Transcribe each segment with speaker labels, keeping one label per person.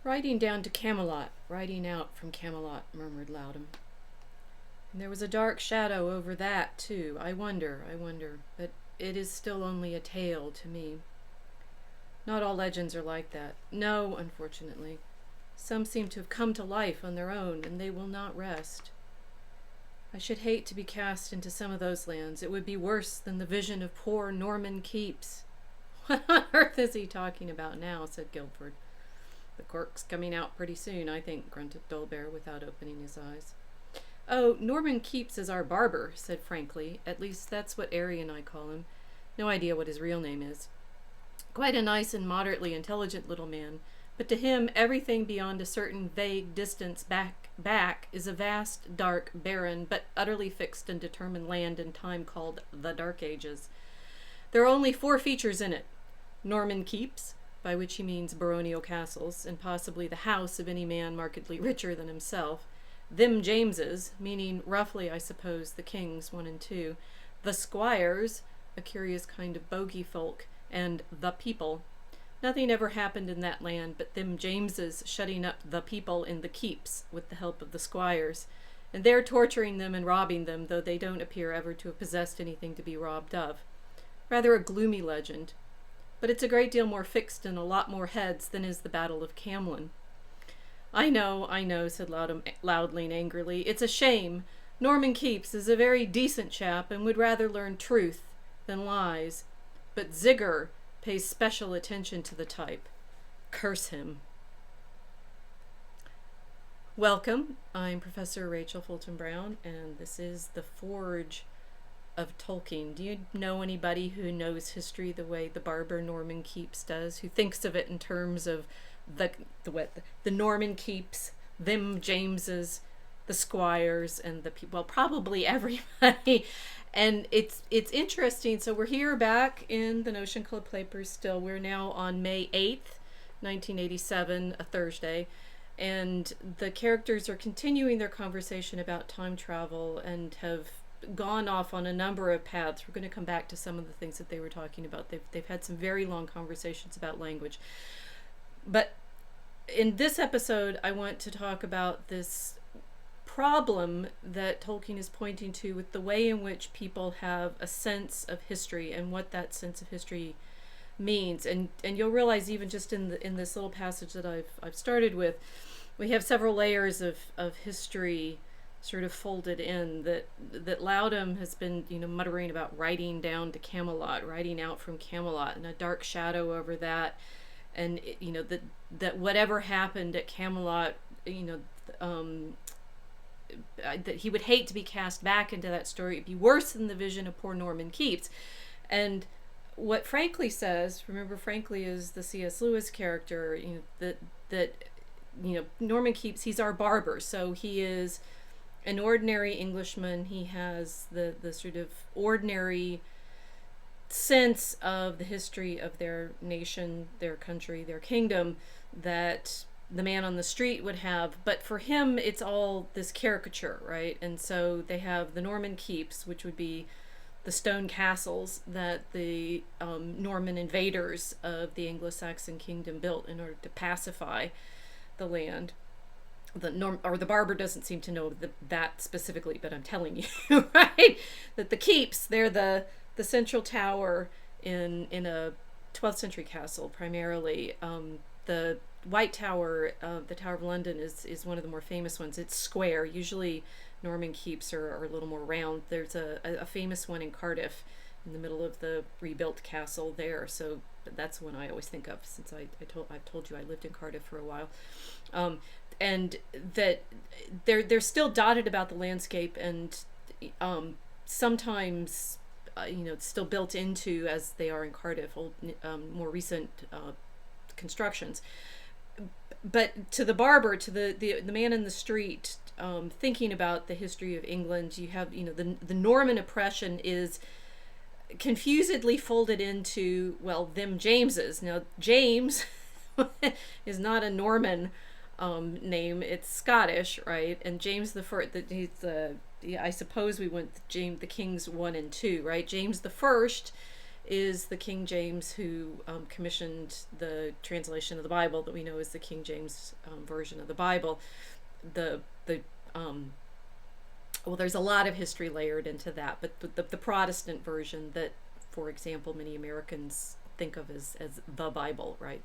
Speaker 1: Riding down to Camelot, riding out from Camelot, murmured Loudon. And there was a dark shadow over that, too. I wonder, but it is still only a tale to me. Not all legends are like that. No, unfortunately. Some seem to have come to life on their own, and they will not rest. I should hate to be cast into some of those lands. It would be worse than the vision of poor Norman keeps. What on earth is he talking about now? Said Guildford. The cork's coming out pretty soon, I think, grunted Dolbear without opening his eyes. Oh, Norman Keeps is our barber, said Frankly. At least that's what Airy and I call him. No idea what his real name is. Quite a nice and moderately intelligent little man, but to him everything beyond a certain vague distance back is a vast, dark, barren, but utterly fixed and determined land and time called the Dark Ages. There are only 4 features in it. Norman Keeps, by which he means baronial castles, and possibly the house of any man markedly richer than himself. Them Jameses, meaning roughly, I suppose, the kings 1 and 2. The squires, a curious kind of bogey folk, and the people. Nothing ever happened in that land but them Jameses shutting up the people in the keeps with the help of the squires, and they're torturing them and robbing them, though they don't appear ever to have possessed anything to be robbed of. Rather a gloomy legend. But it's a great deal more fixed in a lot more heads than is the Battle of Camlin. I know, said Loudling angrily. It's a shame. Norman Keeps is a very decent chap and would rather learn truth than lies. But Zigger pays special attention to the type. Curse him. Welcome. I'm Professor Rachel Fulton Brown, and this is The Forge of Tolkien. Do you know anybody who knows history the way the barber Norman Keeps does, who thinks of it in terms of the Norman Keeps, them Jameses, the squires, and the people? Well, probably everybody. And it's interesting. So we're here back in the Notion Club papers still. We're now on May 8th, 1987, a Thursday. And the characters are continuing their conversation about time travel and have gone off on a number of paths. We're going to come back to some of the things that they were talking about. They've had some very long conversations about language. But in this episode, I want to talk about this problem that Tolkien is pointing to with the way in which people have a sense of history and what that sense of history means. And you'll realize even just in this little passage that I've started with, we have several layers of history sort of folded in that Loudon has been, muttering about riding down to Camelot, riding out from Camelot, and a dark shadow over that, and that whatever happened at Camelot, that he would hate to be cast back into that story. It'd be worse than the vision of poor Norman Keeps. And what Frankly says, remember Frankly is the C.S. Lewis character, that Norman Keeps, he's our barber, so he is an ordinary Englishman. He has the sort of ordinary sense of the history of their nation, their country, their kingdom that the man on the street would have, but for him it's all this caricature, right? And so they have the Norman Keeps, which would be the stone castles that the Norman invaders of the Anglo-Saxon kingdom built in order to pacify the land. The barber doesn't seem to know that specifically, but I'm telling you, right? That the keeps, they're the central tower in a 12th century castle primarily. The White Tower, the Tower of London, is one of the more famous ones. It's square. Usually Norman Keeps are a little more round. There's a famous one in Cardiff in the middle of the rebuilt castle there. So that's one I always think of, since I've told you I lived in Cardiff for a while. And that they're still dotted about the landscape, and sometimes it's still built into, as they are in Cardiff, old more recent constructions. But to the barber, to the man in the street, thinking about the history of England, you have the Norman oppression is confusedly folded into, well, them Jameses. Now James is not a Norman name, it's Scottish, right? And James the First, I suppose we went the Kings 1 and 2, right? James the First is the King James who commissioned the translation of the Bible that we know as the King James version of the Bible. The well, there's a lot of history layered into that, but the Protestant version that, for example, many Americans think of as the Bible, right?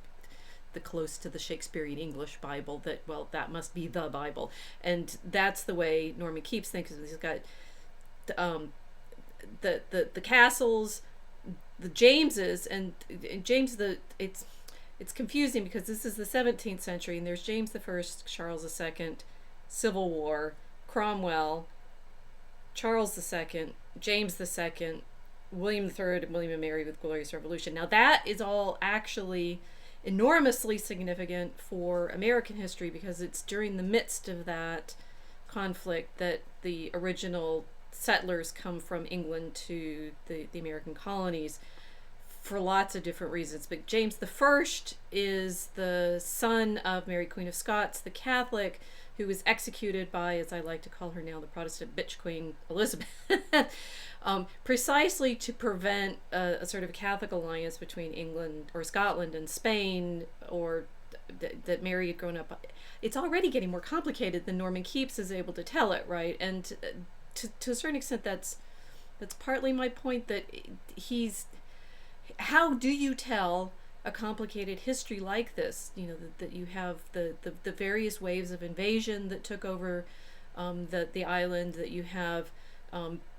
Speaker 1: The close to the Shakespearean English Bible, that, well, that must be the Bible. And that's the way Norman Keeps thinks of it. He's got the castles, the Jameses, and James it's confusing because this is the 17th century, and there's James I, Charles II, Civil War, Cromwell, Charles II, James II, William III, and William and Mary with Glorious Revolution. Now that is all actually enormously significant for American history, because it's during the midst of that conflict that the original settlers come from England to the American colonies for lots of different reasons. But James I is the son of Mary Queen of Scots, the Catholic, who was executed by, as I like to call her now, the Protestant bitch queen Elizabeth, precisely to prevent a sort of Catholic alliance between England or Scotland and Spain, or that Mary had grown up. It's already getting more complicated than Norman Keeps is able to tell it, right? And to a certain extent, that's partly my point, that how do you tell a complicated history like this? You know, that you have the various waves of invasion that took over the island, that you have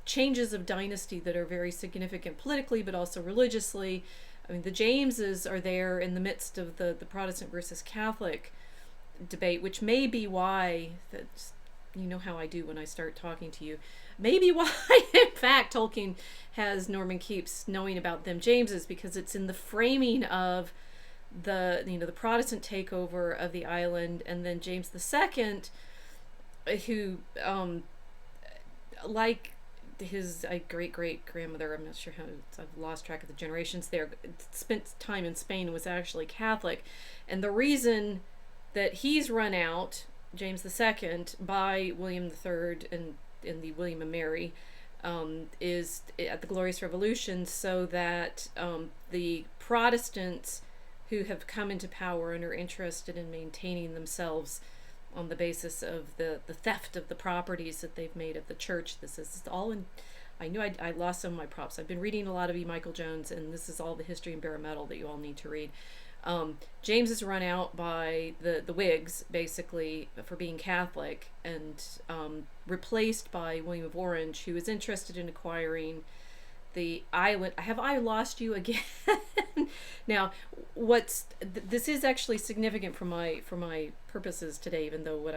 Speaker 1: changes of dynasty that are very significant politically but also religiously. I mean, the Jameses are there in the midst of the Protestant versus Catholic debate, which may be why, that's, you know how I do when I start talking to you, maybe why in fact Tolkien has Norman Keeps knowing about them Jameses, because it's in the framing of the Protestant takeover of the island, and then James II, who like his great-great-grandmother, I'm not sure how, I've lost track of the generations there, spent time in Spain and was actually Catholic. And the reason that he's run out, James II, by William III and the William and Mary, is at the Glorious Revolution, so that the Protestants who have come into power and are interested in maintaining themselves on the basis of the theft of the properties that they've made of the church. This is all in, I knew I lost some of my props. I've been reading a lot of E. Michael Jones, and this is all the history and bare metal that you all need to read. James is run out by the Whigs, basically, for being Catholic, and replaced by William of Orange, who is interested in acquiring the island. Have I lost you again? Now, this is actually significant for my purposes today, even though what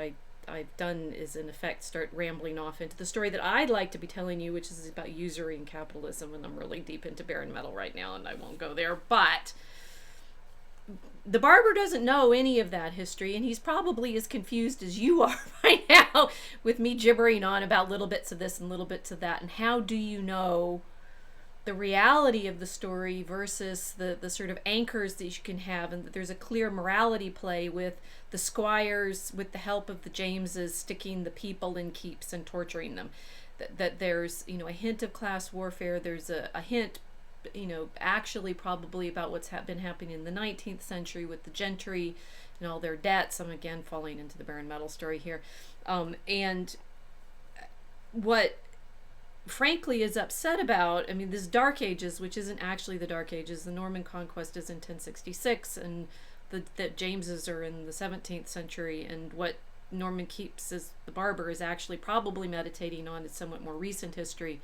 Speaker 1: I've done is in effect start rambling off into the story that I'd like to be telling you, which is about usury and capitalism, and I'm really deep into barren metal right now, and I won't go there. But the barber doesn't know any of that history, and he's probably as confused as you are right now with me gibbering on about little bits of this and little bits of that. And how do you know the reality of the story versus the sort of anchors that you can have, and that there's a clear morality play with the squires, with the help of the Jameses, sticking the people in keeps and torturing them, that there's, you know, a hint of class warfare. There's a hint, you know, actually probably about what's been happening in the 19th century with the gentry and all their debts. I'm again falling into the barren metal story here, and what frankly is upset about, I mean, this Dark Ages, which isn't actually the Dark Ages. The Norman conquest is in 1066, and the Jameses are in the 17th century, and what Norman Keeps as the barber is actually probably meditating on is somewhat more recent history,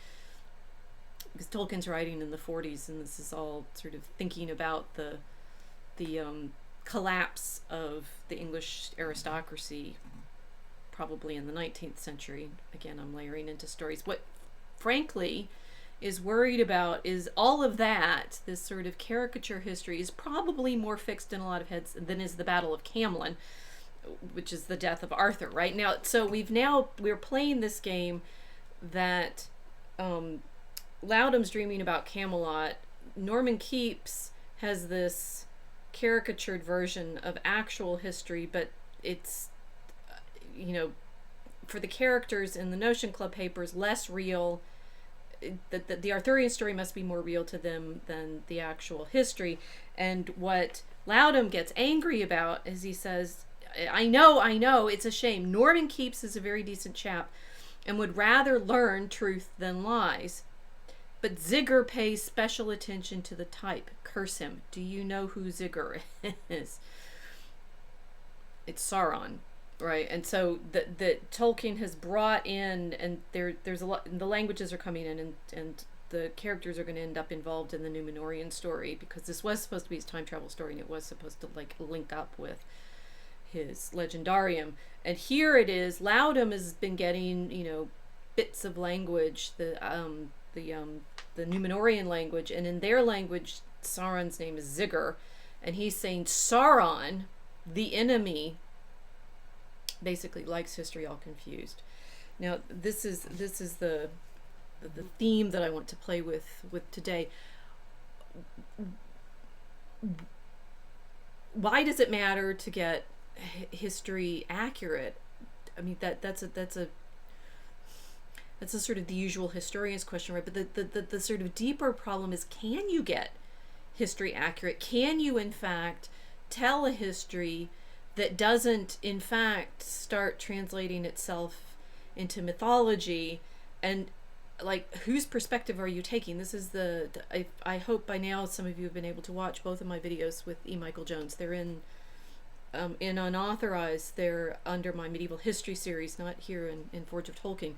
Speaker 1: because Tolkien's writing in the 40s, and this is all sort of thinking about the collapse of the English aristocracy probably in the 19th century. Again, I'm layering into stories. What frankly is worried about is all of that, this sort of caricature history, is probably more fixed in a lot of heads than is the Battle of Camlan, which is the death of Arthur, right? Now, so we're playing this game that Loudon's dreaming about Camelot. Norman Keeps has this caricatured version of actual history, but it's, you know, for the characters in the Notion Club papers, less real, the Arthurian story must be more real to them than the actual history. And what Loudham gets angry about is he says, I know, it's a shame. Norman Keeps is a very decent chap and would rather learn truth than lies. But Zigger pays special attention to the type. Curse him. Do you know who Zigger is? It's Sauron, right? And so the Tolkien has brought in, and there's a lot, the languages are coming in, and the characters are going to end up involved in the Númenórean story, because this was supposed to be his time travel story, and it was supposed to like link up with his legendarium. And here it is. Loudham has been getting, you know, bits of language, the Númenórean language, and in their language, Sauron's name is Zigger, and he's saying Sauron, the enemy, basically likes history all confused. Now, this is the theme that I want to play with today. Why does it matter to get history accurate? I mean, that's a sort of the usual historian's question, right? But the sort of deeper problem is, can you get history accurate? Can you, in fact, tell a history that doesn't, in fact, start translating itself into mythology? And, like, whose perspective are you taking? This is I hope by now some of you have been able to watch both of my videos with E. Michael Jones. They're in unauthorized. They're under my medieval history series, not here in Forge of Tolkien.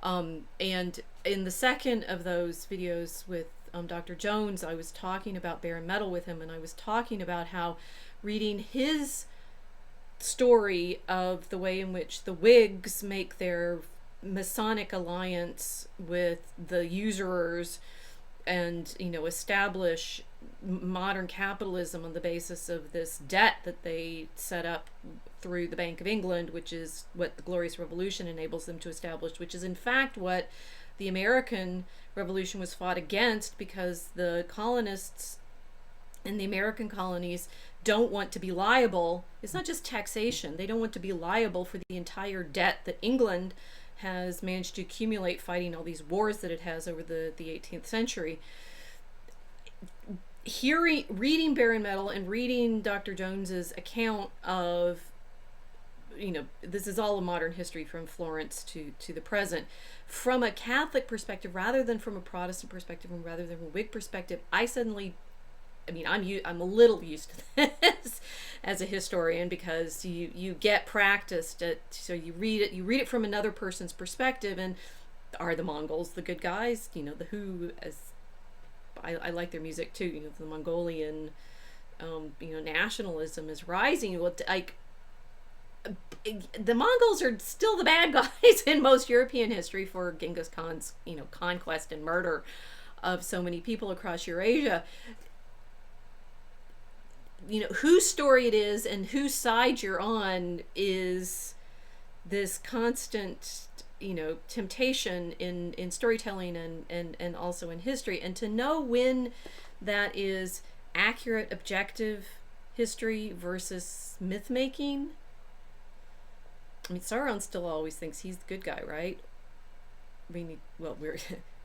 Speaker 1: And in the second of those videos with Dr. Jones, I was talking about Baron Metal with him, and I was talking about how reading his story of the way in which the Whigs make their Masonic alliance with the usurers and, you know, establish modern capitalism on the basis of this debt that they set up through the Bank of England, which is what the Glorious Revolution enables them to establish, which is in fact what the American Revolution was fought against, because the colonists in the American colonies don't want to be liable. It's not just taxation. They don't want to be liable for the entire debt that England has managed to accumulate fighting all these wars that it has over the 18th century. Reading Baron Metal and reading Dr. Jones's account of, you know, this is all a modern history from Florence to the present, from a Catholic perspective rather than from a Protestant perspective and rather than from a Whig perspective, I'm a little used to this as a historian, because you get practiced at, so you read it from another person's perspective. And are the Mongols the good guys? You know, the Who, as I like their music too, you know, the Mongolian nationalism is rising. Well, like, the Mongols are still the bad guys in most European history for Genghis Khan's, you know, conquest and murder of so many people across Eurasia. You know, whose story it is and whose side you're on is this constant, you know, temptation in storytelling and also in history. And to know when that is accurate, objective history versus myth making. I mean, Sauron still always thinks he's the good guy, right? I mean, well,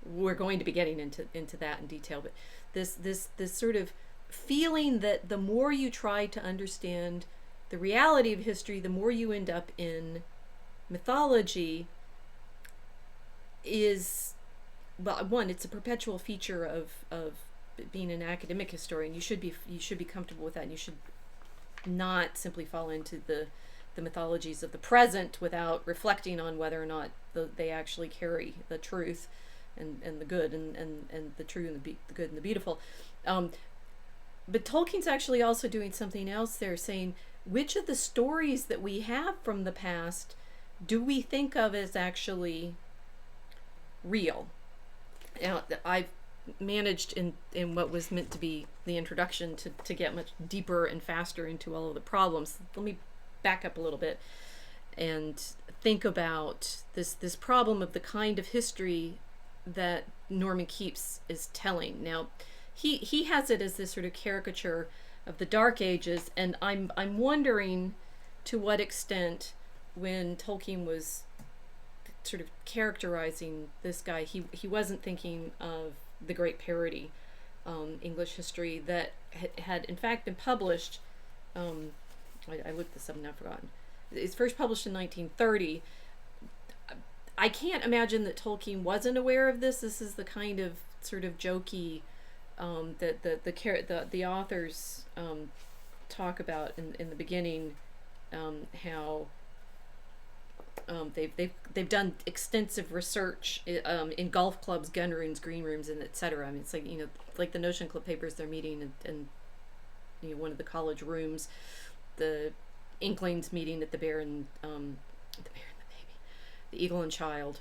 Speaker 1: we're going to be getting into that in detail, but this sort of feeling that the more you try to understand the reality of history, the more you end up in mythology, is, well, one, it's a perpetual feature of being an academic historian. You should be comfortable with that, and you should not simply fall into the mythologies of the present without reflecting on whether or not they actually carry the truth and the good and the true and the good and the beautiful. But Tolkien's actually also doing something else there, saying, which of the stories that we have from the past do we think of as actually real? Now, I've managed in what was meant to be the introduction to get much deeper and faster into all of the problems. Let me back up a little bit and think about this problem of the kind of history that Norman Keeps is telling. Now, he has it as this sort of caricature of the Dark Ages, and I'm wondering to what extent, when Tolkien was sort of characterizing this guy, he wasn't thinking of the great parody English history that had in fact been published. I looked this up and I've forgotten. It's first published in 1930. I can't imagine that Tolkien wasn't aware of this. This is the kind of sort of jokey that the authors talk about in the beginning, how they've done extensive research in golf clubs, gun rooms, green rooms, and etc. I mean, it's like, like the Notion Club papers, they're meeting in one of the college rooms. The Inklings meeting at the Bear and the Baby, the Eagle and Child,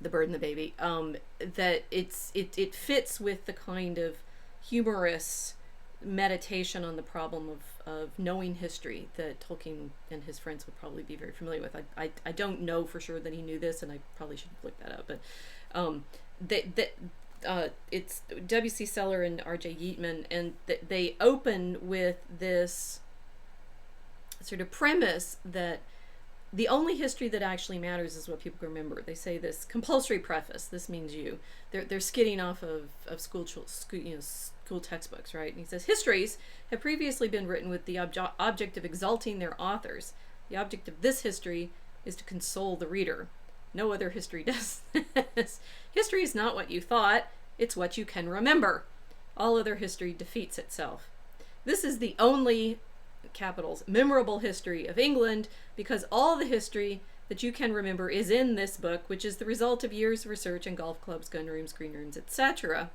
Speaker 1: the Bird and the Baby. That it fits with the kind of humorous meditation on the problem of knowing history that Tolkien and his friends would probably be very familiar with. I don't know for sure that he knew this, and I probably should have looked that up, but it's W.C. Sellar and R.J. Yeatman, and they open with this sort of premise that the only history that actually matters is what people can remember. They say this compulsory preface. This means you. They're skidding off of school textbooks, right? And he says histories have previously been written with the object of exalting their authors. The object of this history is to console the reader. No other history does this. History is not what you thought. It's what you can remember. All other history defeats itself. This is the only, capitals, memorable history of England, because all the history that you can remember is in this book, which is the result of years of research in golf clubs, gun rooms, green rooms, etc.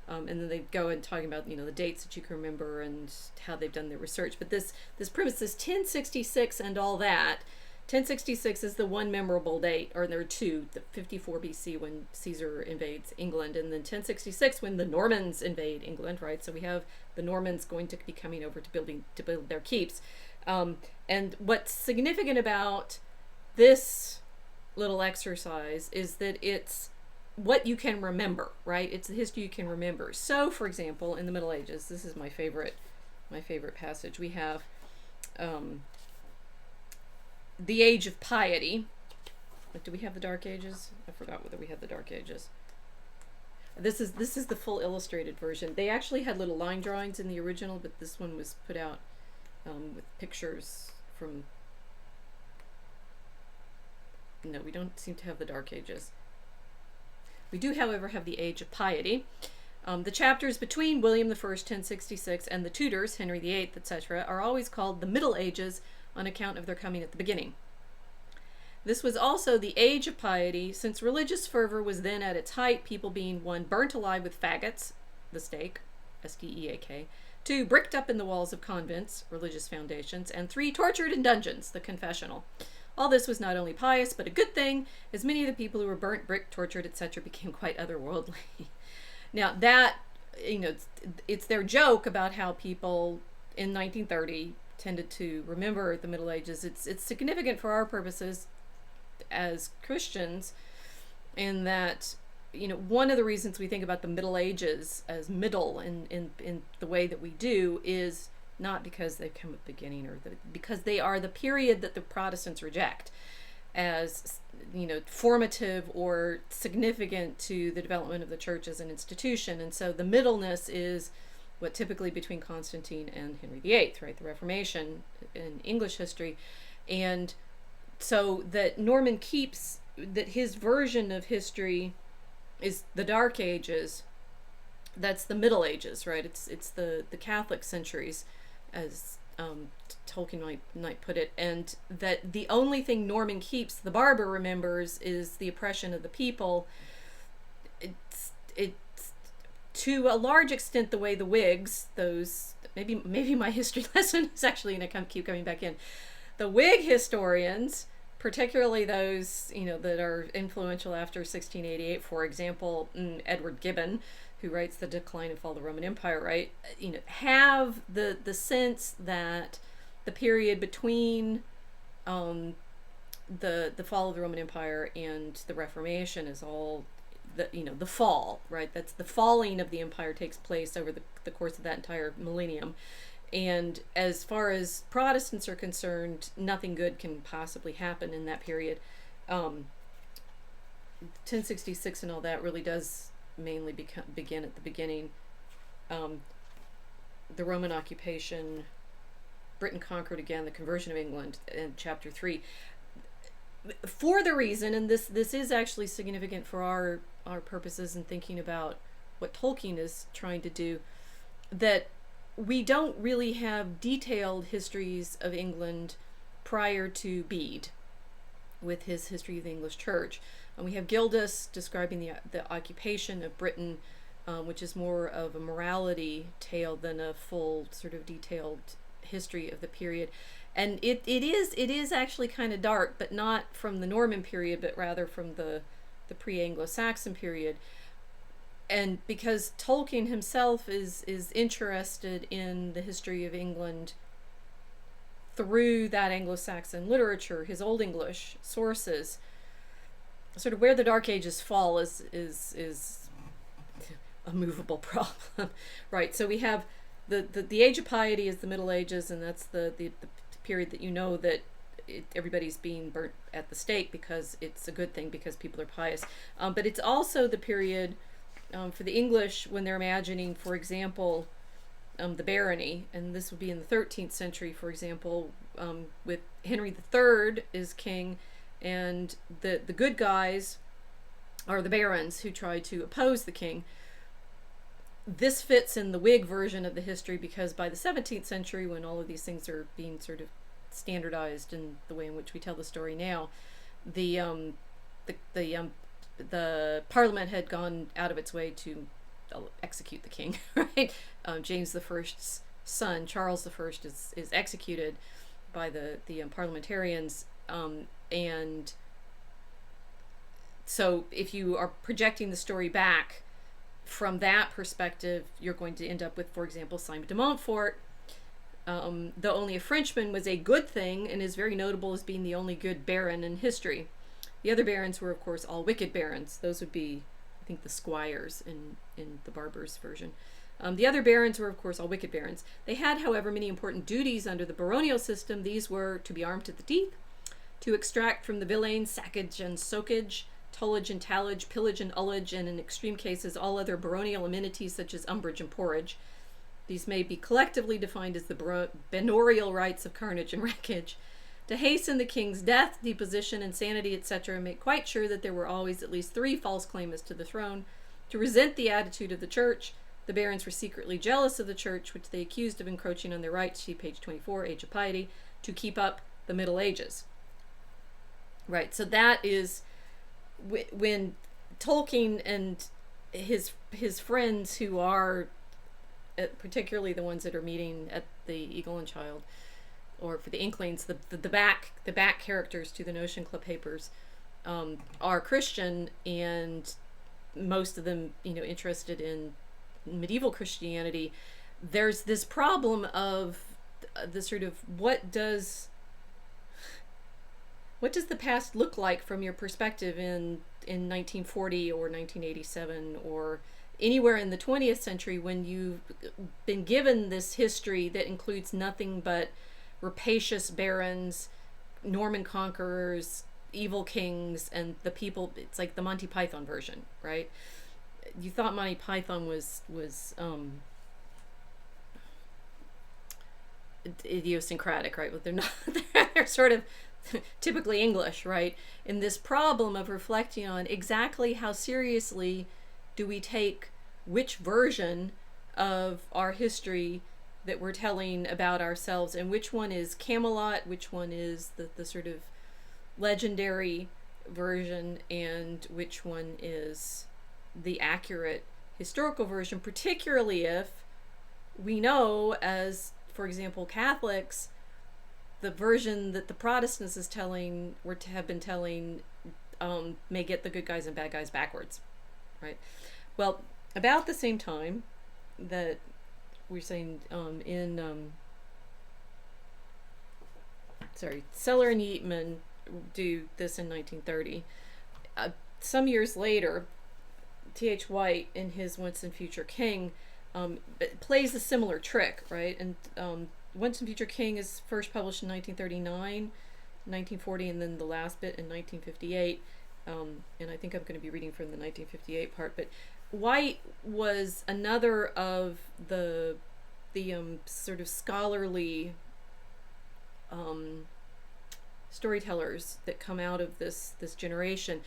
Speaker 1: And then they go and talking about the dates that you can remember and how they've done their research. But this premise is 1066 and all that. 1066 is the one memorable date, or there are two: the 54 BC when Caesar invades England, and then 1066 when the Normans invade England, right? So we have the Normans going to be coming over to build their keeps. And what's significant about this little exercise is that it's what you can remember, right? It's the history you can remember. So, for example, in the Middle Ages, this is my favorite passage. We have the Age of Piety. Do we have the Dark Ages? I forgot whether we had the Dark Ages. This is the full illustrated version. They actually had little line drawings in the original, but this one was put out with pictures from... No, we don't seem to have the Dark Ages. We do, however, have the Age of Piety. The chapters between William I, 1066, and the Tudors, Henry VIII, etc., are always called the Middle Ages on account of their coming at the beginning. This was also the Age of Piety, since religious fervor was then at its height, people being 1, burnt alive with faggots, the stake, S-T-E-A-K, 2, bricked up in the walls of convents, religious foundations, and 3, tortured in dungeons, the confessional. All this was not only pious, but a good thing, as many of the people who were burnt, bricked, tortured, etc. became quite otherworldly. Now that, it's their joke about how people in 1930 tended to remember the Middle Ages. It's significant for our purposes as Christians, in that, one of the reasons we think about the Middle Ages as middle in the way that we do is not because they've come at the beginning, because they are the period that the Protestants reject as, formative or significant to the development of the church as an institution. And so the middleness is what typically between Constantine and Henry VIII, right? The Reformation in English history. And so that Norman keeps that his version of history is the Dark Ages. That's the Middle Ages, right? It's the Catholic centuries, as Tolkien might put it, and that the only thing Norman keeps, the barber remembers, is the oppression of the people. It's to a large extent the way the Whigs, those maybe my history lesson is actually going to keep coming back in. The Whig historians, particularly those that are influential after 1688, for example, Edward Gibbon, who writes The Decline and Fall of the Roman Empire, right? Have the sense that the period between the fall of the Roman Empire and the Reformation is all the fall, right? That's the falling of the empire takes place over the course of that entire millennium. And as far as Protestants are concerned, nothing good can possibly happen in that period. 1066 and all that really does mainly begin at the beginning. The Roman occupation, Britain conquered again, the conversion of England in chapter 3. For the reason, and this is actually significant for our purposes in thinking about what Tolkien is trying to do, that we don't really have detailed histories of England prior to Bede with his History of the English Church. And we have Gildas describing the occupation of Britain, which is more of a morality tale than a full sort of detailed history of the period. And it is actually kind of dark, but not from the Norman period, but rather from the pre-Anglo-Saxon period. And because Tolkien himself is interested in the history of England through that Anglo-Saxon literature, his Old English sources, sort of where the Dark Ages fall is a movable problem, right? So we have the Age of Piety is the Middle Ages, and that's the period that that everybody's being burnt at the stake because it's a good thing because people are pious. But it's also the period for the English when they're imagining, for example, the barony, and this would be in the 13th century, for example, with Henry III is king, and the good guys are the barons who try to oppose the king. This fits in the Whig version of the history because by the 17th century, when all of these things are being sort of standardized in the way in which we tell the story now, the Parliament had gone out of its way to execute the king, right? James I's son, Charles I, is executed by the parliamentarians, and so if you are projecting the story back from that perspective, you're going to end up with, for example, Simon de Montfort. Though only a Frenchman was a good thing and is very notable as being the only good baron in history. The other barons were, of course, all wicked barons. Those would be, I think, the squires in the barber's version. The other barons were, of course, all wicked barons. They had, however, many important duties under the baronial system. These were to be armed to the teeth, to extract from the villeins saccage and socage, tullage and tallage, pillage and ullage, and in extreme cases all other baronial amenities such as umbrage and porridge. These may be collectively defined as the benorial rights of carnage and wreckage. To hasten the king's death, deposition, insanity, etc., and make quite sure that there were always at least 3 false claimants to the throne. To resent the attitude of the church, the barons were secretly jealous of the church, which they accused of encroaching on their rights, see page 24, Age of Piety, to keep up the Middle Ages. Right, so that is when Tolkien and his friends, who are particularly the ones that are meeting at the Eagle and Child, or for the Inklings, the back characters to the Notion Club papers, are Christian, and most of them, interested in medieval Christianity. There's this problem of the sort of what does the past look like from your perspective in 1940 or 1987 or anywhere in the 20th century when you've been given this history that includes nothing but rapacious barons, Norman conquerors, evil kings, and the people. It's like the Monty Python version, right? You thought Monty Python was idiosyncratic, right? But they're not. They're sort of typically English, right? In this problem of reflecting on exactly how seriously do we take which version of our history that we're telling about ourselves, and which one is Camelot, which one is the sort of legendary version, and which one is the accurate historical version, particularly if we know, as for example Catholics, the version that the Protestants is telling, or to have been telling, may get the good guys and bad guys backwards, right? Well, about the same time that we're saying Sellar and Yeatman do this in 1930. Some years later, T.H. White, in his Once and Future King, plays a similar trick, right? And Once and Future King is first published in 1939. 1940, and then the last bit in 1958. And I think I'm going to be reading from the 1958 part. But White was another of the sort of scholarly storytellers that come out of this generation.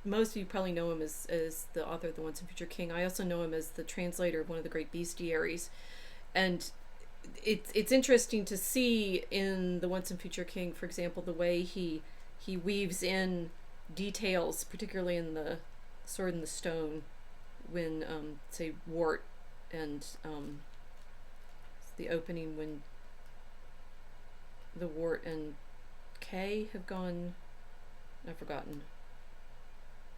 Speaker 1: Most of you probably know him as the author of The Once and Future King. I also know him as the translator of one of the great bestiaries. And it's interesting to see in The Once and Future King, for example, the way he weaves in details, particularly in the Sword in the Stone, when say Wart and the opening, when the Wart and Kay have gone, I've forgotten.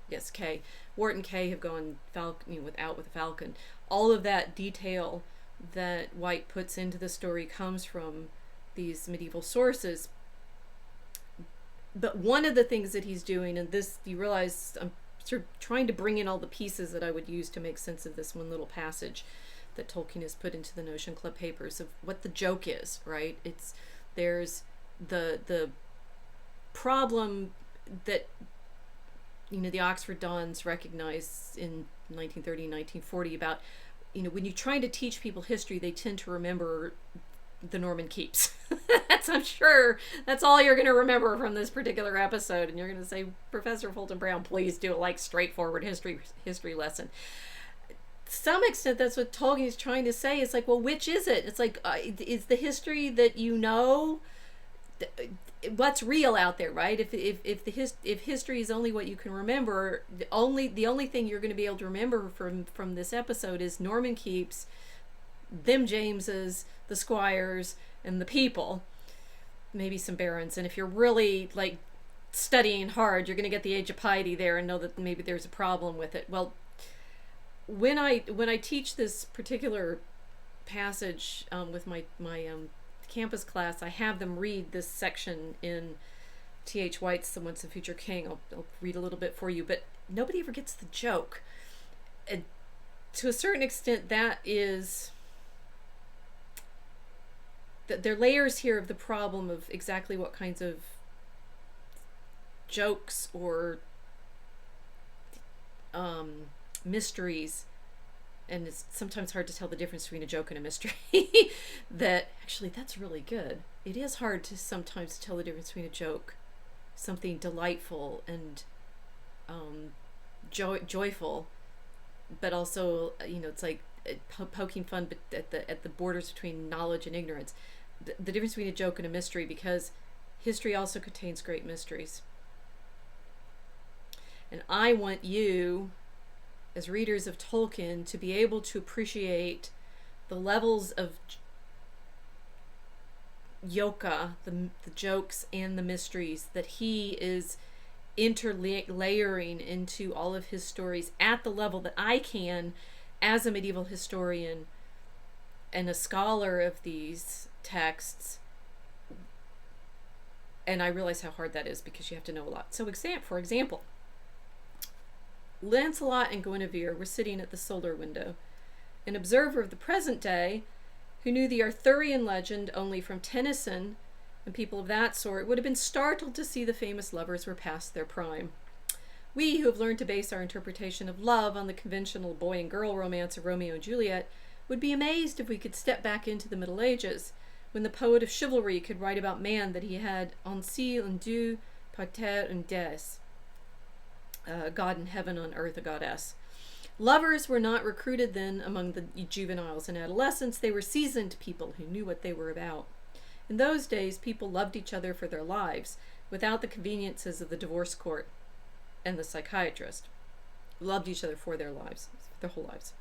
Speaker 1: Yes, Kay. Wart and Kay have gone out with the falcon. All of that detail that White puts into the story comes from these medieval sources. But one of the things that he's doing, and this, you realize I'm sort of trying to bring in all the pieces that I would use to make sense of this one little passage that Tolkien has put into the Notion Club papers of what the joke is, right? There's the problem that the Oxford Dons recognized in 1930 and 1940 about, when you're trying to teach people history, they tend to remember the Norman keeps. I'm sure that's all you're going to remember from this particular episode, and you're going to say, Professor Fulton Brown, please do a straightforward history lesson. To some extent, that's what Tolkien is trying to say. It's like, well, which is it? It's like, is the history that what's real out there, right? If history is only what you can remember, the only thing you're going to be able to remember from this episode is Norman keeps, them Jameses, the squires, and the people, maybe some barons. And if you're really studying hard, you're going to get the Age of Piety there and know that maybe there's a problem with it. Well, when I teach this particular passage with my campus class, I have them read this section in T.H. White's The Once and Future King. I'll read a little bit for you, but nobody ever gets the joke. And to a certain extent, that is there are layers here of the problem of exactly what kinds of jokes or mysteries, and it's sometimes hard to tell the difference between a joke and a mystery. That's really good. It is hard to sometimes tell the difference between a joke, something delightful and joyful, but also it's like poking fun, but at the borders between knowledge and ignorance. The difference between a joke and a mystery, because history also contains great mysteries. And I want you, as readers of Tolkien, to be able to appreciate the levels of yoka, the jokes and the mysteries that he is interlayering into all of his stories at the level that I can, as a medieval historian and a scholar of these texts. And I realize how hard that is, because you have to know a lot. So for example, Lancelot and Guenever were sitting at the solar window. An observer of the present day, who knew the Arthurian legend only from Tennyson and people of that sort, would have been startled to see the famous lovers were past their prime. We, who have learned to base our interpretation of love on the conventional boy and girl romance of Romeo and Juliet, would be amazed if we could step back into the Middle Ages, when the poet of chivalry could write about man that he had un ciel un dieu, par terre un déesse, God in heaven, on earth a goddess. Lovers were not recruited then among the juveniles and adolescents. They were seasoned people who knew what they were about. In those days, people loved each other for their lives, without the conveniences of the divorce court and the psychiatrist. Loved each other for their lives, their whole lives.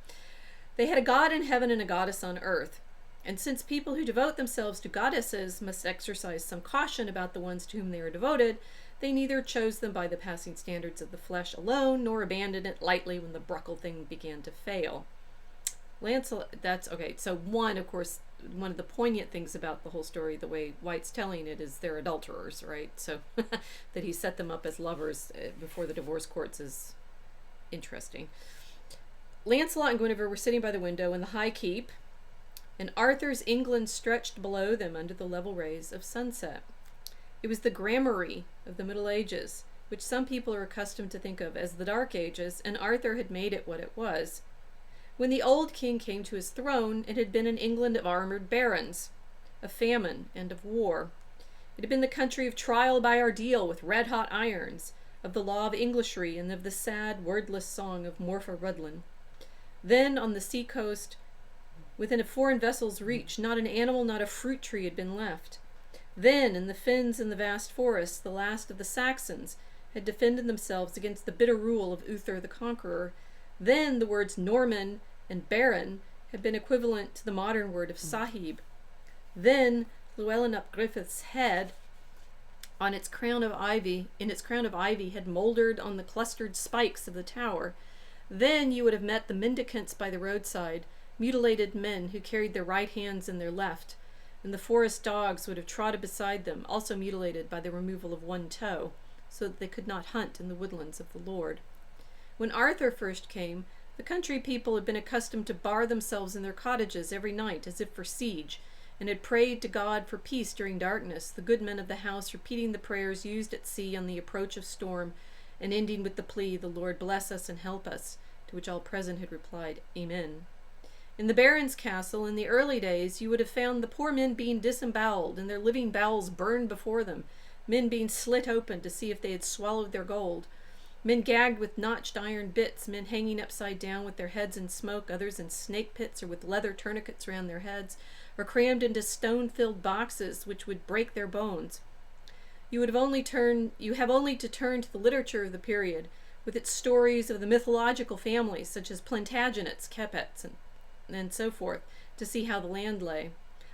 Speaker 1: They had a god in heaven and a goddess on earth. And since people who devote themselves to goddesses must exercise some caution about the ones to whom they are devoted, they neither chose them by the passing standards of the flesh alone, nor abandoned it lightly when the bruckle thing began to fail. Lancelot, that's okay. So of course, one of the poignant things about the whole story, the way White's telling it, is they're adulterers, right? So that he set them up as lovers before the divorce courts is interesting. Lancelot and Guenever were sitting by the window in the high keep, and Arthur's England stretched below them under the level rays of sunset. It was the gramarye of the Middle Ages, which some people are accustomed to think of as the Dark Ages, and Arthur had made it what it was. When the old king came to his throne, it had been an England of armored barons, of famine and of war. It had been the country of trial by ordeal with red-hot irons, of the law of Englishry, and of the sad, wordless song of Morfa Rudlin. Then, on the sea-coast, within a foreign vessel's reach, not an animal, not a fruit tree had been left. Then, in the fens and the vast forests, the last of the Saxons had defended themselves against the bitter rule of Uther the Conqueror. Then the words Norman and Baron had been equivalent to the modern word of Sahib. Then Llewellyn ap Griffith's head, in its crown of ivy, had mouldered on the clustered spikes of the tower. Then you would have met the mendicants by the roadside, mutilated men who carried their right hands in their left, and the forest dogs would have trotted beside them, also mutilated by the removal of one toe, so that they could not hunt in the woodlands of the Lord. When Arthur first came, the country people had been accustomed to bar themselves in their cottages every night as if for siege, and had prayed to God for peace during darkness, the good men of the house repeating the prayers used at sea on the approach of storm, and ending with the plea, "The Lord bless us and help us," to which all present had replied, "Amen." In the Baron's castle, in the early days, you would have found the poor men being disemboweled, and their living bowels burned before them, men being slit open to see if they had swallowed their gold, men gagged with notched iron bits, men hanging upside down with their heads in smoke, others in snake pits or with leather tourniquets round their heads, or crammed into stone-filled boxes which would break their bones. You have only to turn to the literature of the period, with its stories of the mythological families, such as Plantagenets, Capets, and so forth, to see how the land lay.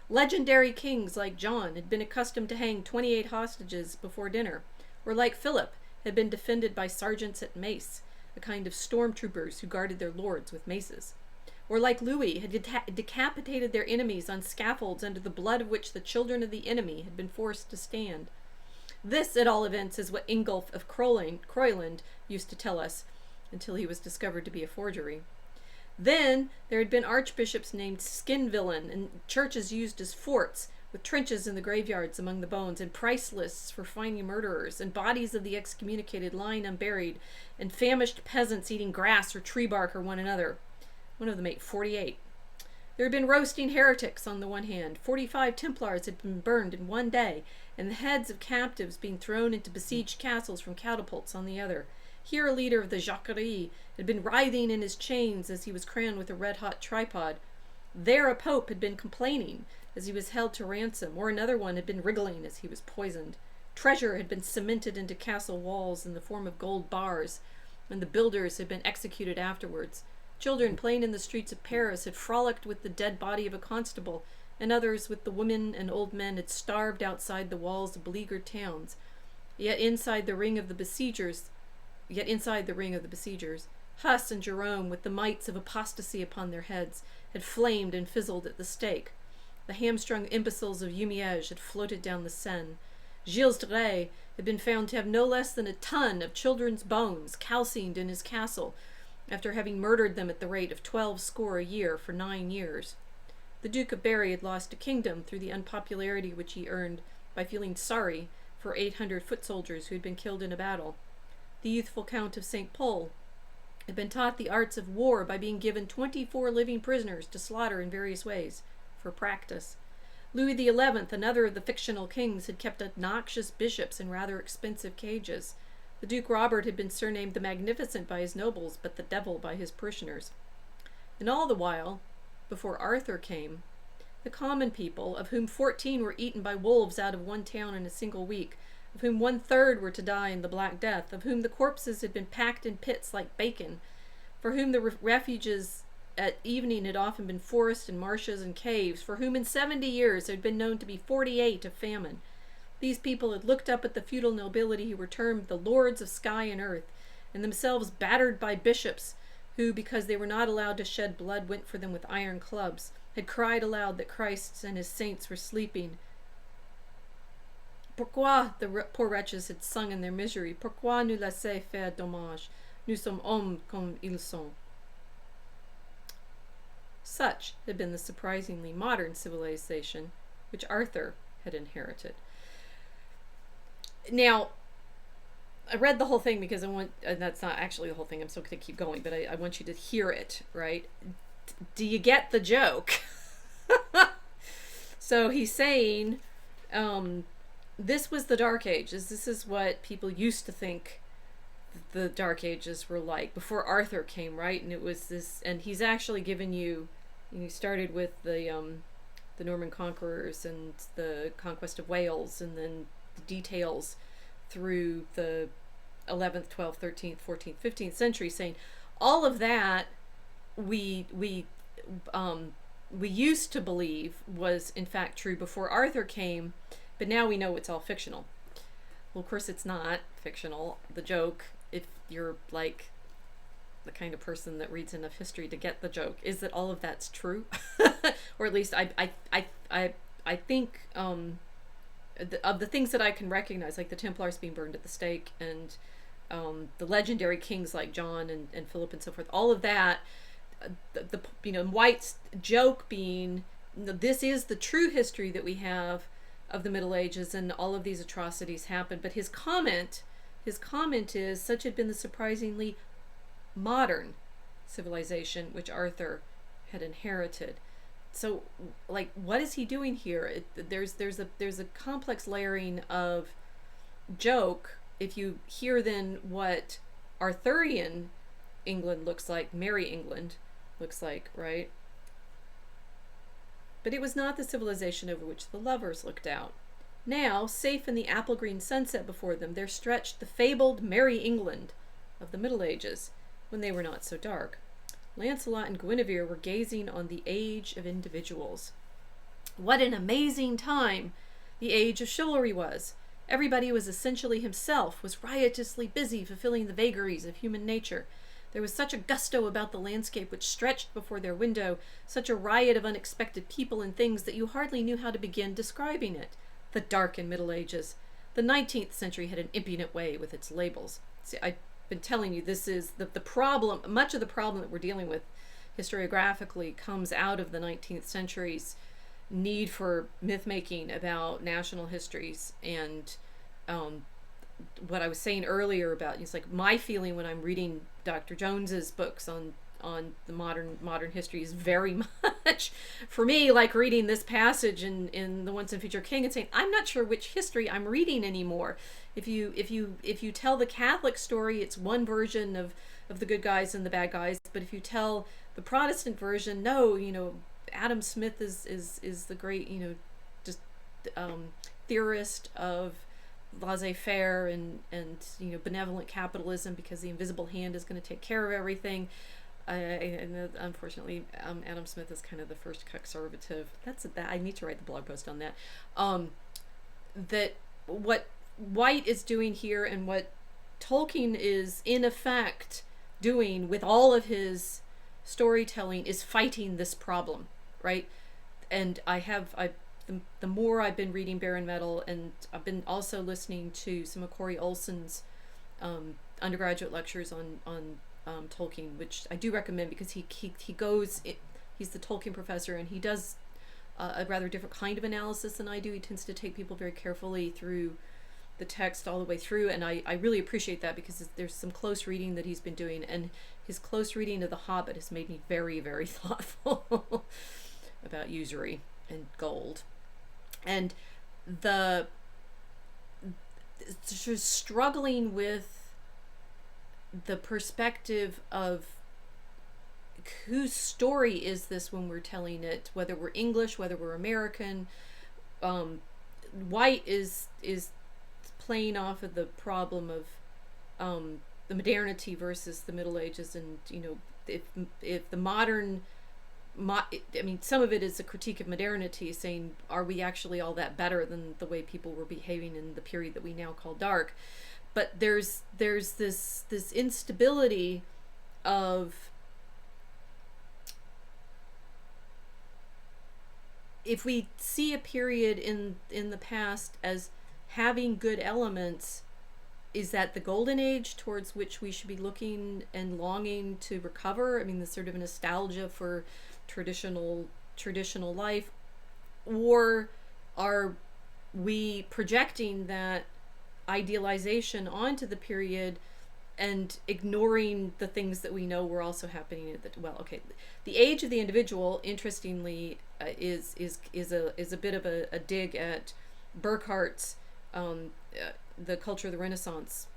Speaker 1: Legendary kings like John had been accustomed to hang 28 hostages before dinner, or like Philip had been defended by sergeants at mace, a kind of stormtroopers who guarded their lords with maces, or like Louis had decapitated their enemies on scaffolds under the blood of which the children of the enemy had been forced to stand. This, at all events, is what Ingolf of Croyland used to tell us, until he was discovered to be a forgery. Then there had been archbishops named Skinvillain, and churches used as forts, with trenches in the graveyards among the bones, and price lists for finding murderers, and bodies of the excommunicated lying unburied, and famished peasants eating grass or tree bark or one another. One of them ate 48. There had been roasting heretics on the one hand, 45 Templars had been burned in one day, and the heads of captives being thrown into besieged castles from catapults on the other. Here a leader of the Jacquerie had been writhing in his chains as he was crowned with a red-hot tripod. There a pope had been complaining as he was held to ransom, or another one had been wriggling as he was poisoned. Treasure had been cemented into castle walls in the form of gold bars, and the builders had been executed afterwards. Children playing in the streets of Paris had frolicked with the dead body of a constable, and others with the women and old men had starved outside the walls of beleaguered towns. Yet inside the ring of the besiegers, Huss and Jerome, with the mites of apostasy upon their heads, had flamed and fizzled at the stake. The hamstrung imbeciles of Jumièges had floated down the Seine. Gilles de Rais had been found to have no less than a ton of children's bones calcined in his castle, after having murdered them at the rate of 12 score a year for 9 years. The Duke of Berry had lost a kingdom through the unpopularity which he earned by feeling sorry for 800 foot soldiers who had been killed in a battle. The youthful Count of St. Pol had been taught the arts of war by being given 24 living prisoners to slaughter in various ways, for practice. Louis XI, another of the fictional kings, had kept obnoxious bishops in rather expensive cages. The Duke Robert had been surnamed the Magnificent by his nobles, but the Devil by his parishioners. And all the while, before Arthur came, the common people, of whom 14 were eaten by wolves out of one town in a single week, of whom 1/3 were to die in the Black Death, of whom the corpses had been packed in pits like bacon, for whom the refuges at evening had often been forests and marshes and caves, for whom in 70 years there had been known to be 48 of famine. These people had looked up at the feudal nobility who were termed the lords of sky and earth, and themselves battered by bishops who, because they were not allowed to shed blood, went for them with iron clubs, had cried aloud that Christ and his saints were sleeping. Pourquoi, the poor wretches had sung in their misery, pourquoi nous laisser faire dommage? Nous sommes hommes comme ils sont. Such had been the surprisingly modern civilization which Arthur had inherited. Now, I read the whole thing because I want, and that's not actually the whole thing, I'm still going to keep going, but I want you to hear it, right? Do you get the joke? So he's saying, this was the Dark Ages. This is what people used to think the Dark Ages were like before Arthur came, right? And it was this, and he's actually given you, he started with the Norman conquerors and the conquest of Wales, and then the details through the 11th, 12th, 13th, 14th, 15th century, saying all of that we used to believe was in fact true before Arthur came, but now we know it's all fictional. Well, of course it's not fictional. The joke, if you're like the kind of person that reads enough history to get the joke, is that all of that's true. Or at least I think of the things that I can recognize, like the Templars being burned at the stake, and the legendary kings like John and Philip and so forth, all of that, White's joke being, this is the true history that we have of the Middle Ages, and all of these atrocities happened. But his comment is, such had been the surprisingly modern civilization which Arthur had inherited. So, like, what is he doing here? There's a complex layering of joke. If you hear then what Arthurian England looks like, Merry England looks like, right? But it was not the civilization over which the lovers looked out. Now, safe in the apple green sunset before them, there stretched the fabled Merry England of the Middle Ages, when they were not so dark. Lancelot and Guenever were gazing on the age of individuals. What an amazing time the age of chivalry was. Everybody was essentially himself, was riotously busy fulfilling the vagaries of human nature. There was such a gusto about the landscape which stretched before their window, such a riot of unexpected people and things, that you hardly knew how to begin describing it. The dark and Middle Ages. The 19th century had an impudent way with its labels. See, I've been telling you, this is the problem. Much of the problem that we're dealing with historiographically comes out of the 19th century's need for myth making about national histories. And what I was saying earlier about, it's like my feeling when I'm reading Dr. Jones's books on the modern history is very much for me like reading this passage in The Once and Future King and saying, I'm not sure which history I'm reading anymore. If you tell the Catholic story, it's one version of the good guys and the bad guys, but if you tell the Protestant version, no, Adam Smith is the great, just theorist of laissez-faire and benevolent capitalism, because the invisible hand is going to take care of everything. And unfortunately, Adam Smith is kind of the first conservative. I need to write the blog post on that. That what White is doing here, and what Tolkien is in effect doing with all of his storytelling, is fighting this problem, right? And the more I've been reading Baron Metal, and I've been also listening to some of Corey Olson's undergraduate lectures on Tolkien, which I do recommend, because he's the Tolkien professor, and he does a rather different kind of analysis than I do. He tends to take people very carefully through the text all the way through, and I really appreciate that, because there's some close reading that he's been doing, and his close reading of The Hobbit has made me very, very thoughtful about usury and gold. And just struggling with the perspective of whose story is this when we're telling it, whether we're English, whether we're American. White is playing off of the problem of the modernity versus the Middle Ages, and if the modern, some of it is a critique of modernity, saying, are we actually all that better than the way people were behaving in the period that we now call dark? But there's this instability of, if we see a period in the past as having good elements, is that the golden age towards which we should be looking and longing to recover? The sort of nostalgia for traditional life, or are we projecting that idealization onto the period and ignoring the things that we know were also happening at the age of the individual, interestingly, is a bit of a dig at Burckhardt's the culture of the Renaissance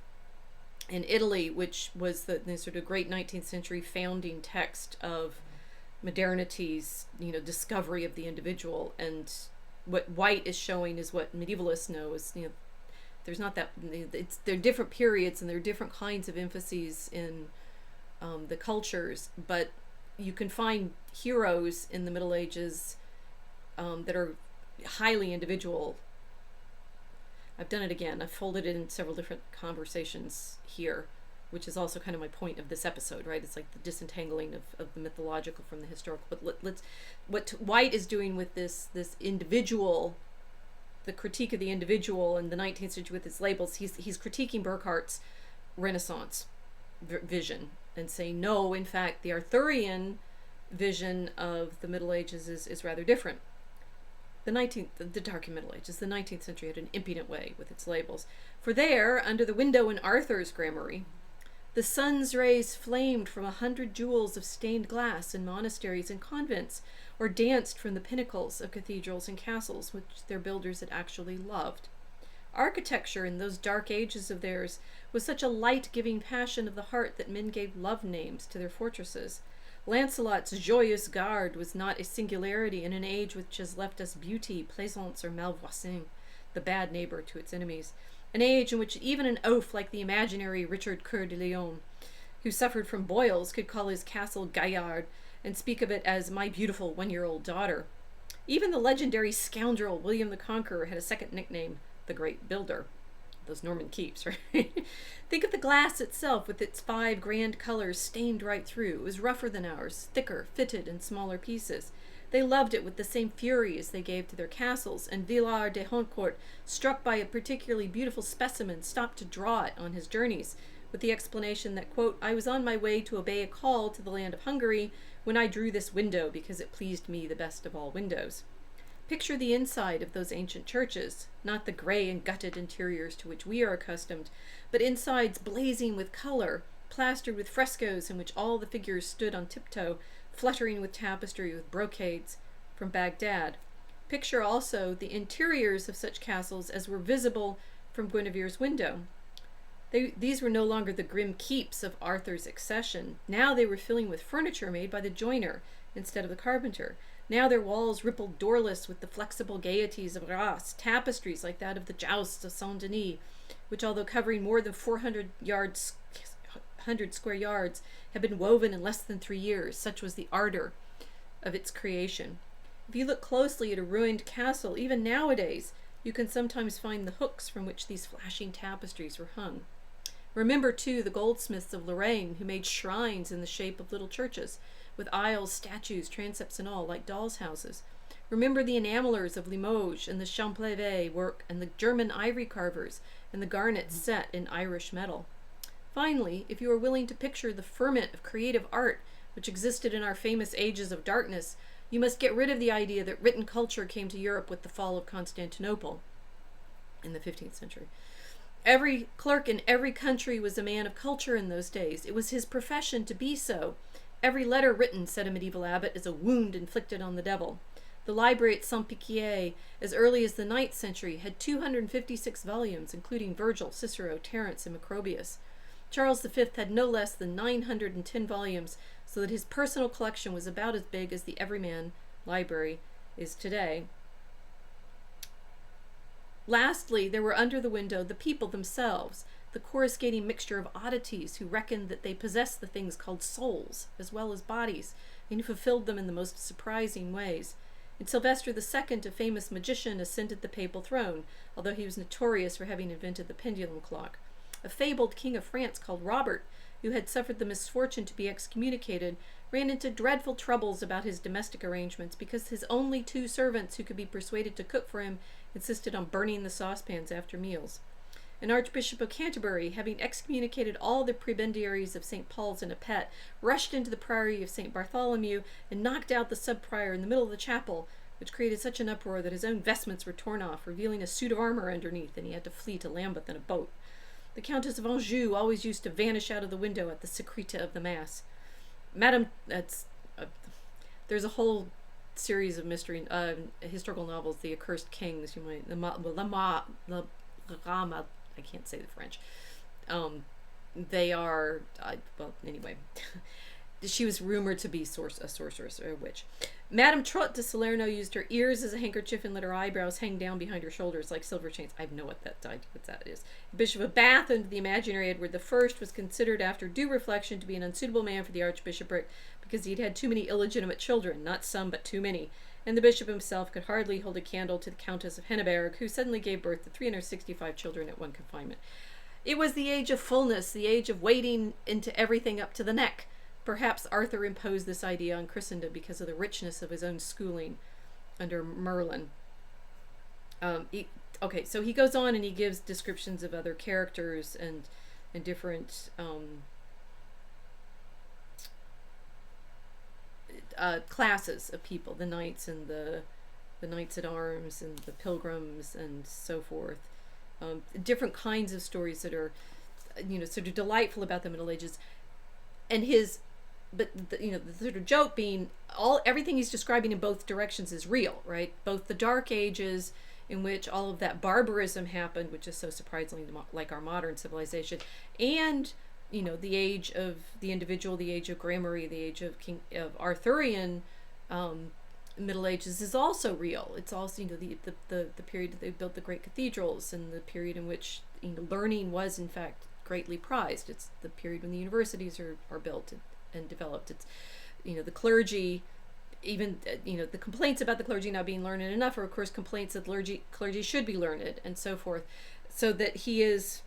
Speaker 1: in Italy, which was the sort of great 19th century founding text of modernity's discovery of the individual. And what White is showing is what medievalists know is, there's not that, there are different periods and there are different kinds of emphases in the cultures, but you can find heroes in the Middle Ages that are highly individual. I've done it again. I've folded it in several different conversations here, which is also kind of my point of this episode, right? It's like the disentangling of the mythological from the historical. But what White is doing with this individual, the critique of the individual in the 19th century with its labels, he's critiquing Burckhardt's Renaissance vision and saying, no, in fact, the Arthurian vision of the Middle Ages is rather different. The Dark Middle Ages, the 19th century had an impudent way with its labels. For there, under the window in Arthur's gramarye, the sun's rays flamed from 100 jewels of stained glass in monasteries and convents, or danced from the pinnacles of cathedrals and castles which their builders had actually loved. Architecture in those dark ages of theirs was such a light-giving passion of the heart that men gave love names to their fortresses. Lancelot's joyous garde was not a singularity in an age which has left us beauty, plaisance, or malvoisin, the bad neighbor to its enemies. An age in which even an oaf like the imaginary Richard Coeur de Lion, who suffered from boils, could call his castle Gaillard and speak of it as my beautiful one-year-old daughter. Even the legendary scoundrel William the Conqueror had a second nickname, the Great Builder. Those Norman keeps, right? Think of the glass itself with its 5 grand colors stained right through. It was rougher than ours, thicker, fitted in smaller pieces. They loved it with the same fury as they gave to their castles, and Villars de Honcourt, struck by a particularly beautiful specimen, stopped to draw it on his journeys, with the explanation that, quote, I was on my way to obey a call to the land of Hungary when I drew this window because it pleased me the best of all windows. Picture the inside of those ancient churches, not the gray and gutted interiors to which we are accustomed, but insides blazing with color, plastered with frescoes in which all the figures stood on tiptoe, fluttering with tapestry with brocades from Baghdad. Picture also the interiors of such castles as were visible from Guinevere's window. These were no longer the grim keeps of Arthur's accession. Now they were filling with furniture made by the joiner instead of the carpenter. Now their walls rippled doorless with the flexible gaieties of Grasse, tapestries like that of the jousts of Saint-Denis, which, although covering more than 400 square yards, had been woven in less than 3 years. Such was the ardor of its creation. If you look closely at a ruined castle, even nowadays, you can sometimes find the hooks from which these flashing tapestries were hung. Remember, too, the goldsmiths of Lorraine who made shrines in the shape of little churches, with aisles, statues, transepts, and all, like dolls' houses. Remember the enamelers of Limoges and the Champlevé work and the German ivory carvers and the garnets set in Irish metal. Finally, if you are willing to picture the ferment of creative art which existed in our famous ages of darkness, you must get rid of the idea that written culture came to Europe with the fall of Constantinople in the 15th century. Every clerk in every country was a man of culture in those days. It was his profession to be so. Every letter written, said a medieval abbot, is a wound inflicted on the devil. The library at Saint-Piquier, as early as the 9th century, had 256 volumes, including Virgil, Cicero, Terence, and Macrobius. Charles V had no less than 910 volumes, so that his personal collection was about as big as the Everyman Library is today. Lastly, there were under the window the people themselves, the coruscating mixture of oddities who reckoned that they possessed the things called souls, as well as bodies, and who fulfilled them in the most surprising ways. In Sylvester II, a famous magician ascended the papal throne, although he was notorious for having invented the pendulum clock. A fabled king of France called Robert, who had suffered the misfortune to be excommunicated, ran into dreadful troubles about his domestic arrangements because his only 2 servants who could be persuaded to cook for him insisted on burning the saucepans after meals. and Archbishop of Canterbury, having excommunicated all the prebendaries of St. Paul's in a pet, rushed into the priory of St. Bartholomew and knocked out the sub-prior in the middle of the chapel, which created such an uproar that his own vestments were torn off, revealing a suit of armor underneath, and he had to flee to Lambeth in a boat. The Countess of Anjou always used to vanish out of the window at the secreta of the Mass. Madame, there's a whole series of mystery, historical novels, The Accursed Kings, you might, I can't say the French. They are, well, anyway. She was rumored to be a sorceress or a witch. Madame Trot de Salerno used her ears as a handkerchief and let her eyebrows hang down behind her shoulders like silver chains. I know what that is. Bishop of Bath, under the imaginary Edward I, was considered after due reflection to be an unsuitable man for the archbishopric because he'd had too many illegitimate children, not some, but too many. And the bishop himself could hardly hold a candle to the Countess of Henneberg, who suddenly gave birth to 365 children at one confinement. It was the age of fullness, the age of wading into everything up to the neck. Perhaps Arthur imposed this idea on Christendom because of the richness of his own schooling under Merlin. Okay, so he goes on and he gives descriptions of other characters and different classes of people, the knights and the knights at arms and the pilgrims and so forth. Different kinds of stories that are, sort of delightful about the Middle Ages. And the sort of joke being everything he's describing in both directions is real, right? Both the Dark Ages, in which all of that barbarism happened, which is so surprisingly like our modern civilization, and the age of the individual, the age of gramarye, the age of Arthurian Middle Ages is also real. It's also the period that they built the great cathedrals and the period in which learning was in fact greatly prized. It's the period when the universities are built and developed. It's the clergy, even the complaints about the clergy not being learned enough are of course complaints that clergy should be learned and so forth, so that he is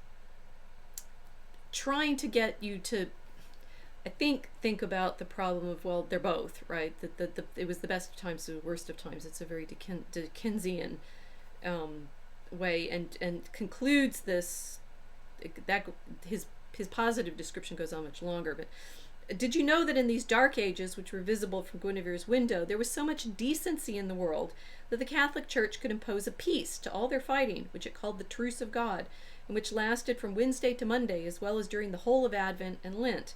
Speaker 1: trying to get you to I think about the problem of, well, they're both, right? That it was the best of times, the worst of times. It's a very Dickensian way, and concludes this, that his positive description goes on much longer. But did you know that in these dark ages, which were visible from Guinevere's window, there was so much decency in the world that the Catholic Church could impose a peace to all their fighting, which it called the Truce of God, and which lasted from Wednesday to Monday, as well as during the whole of Advent and Lent?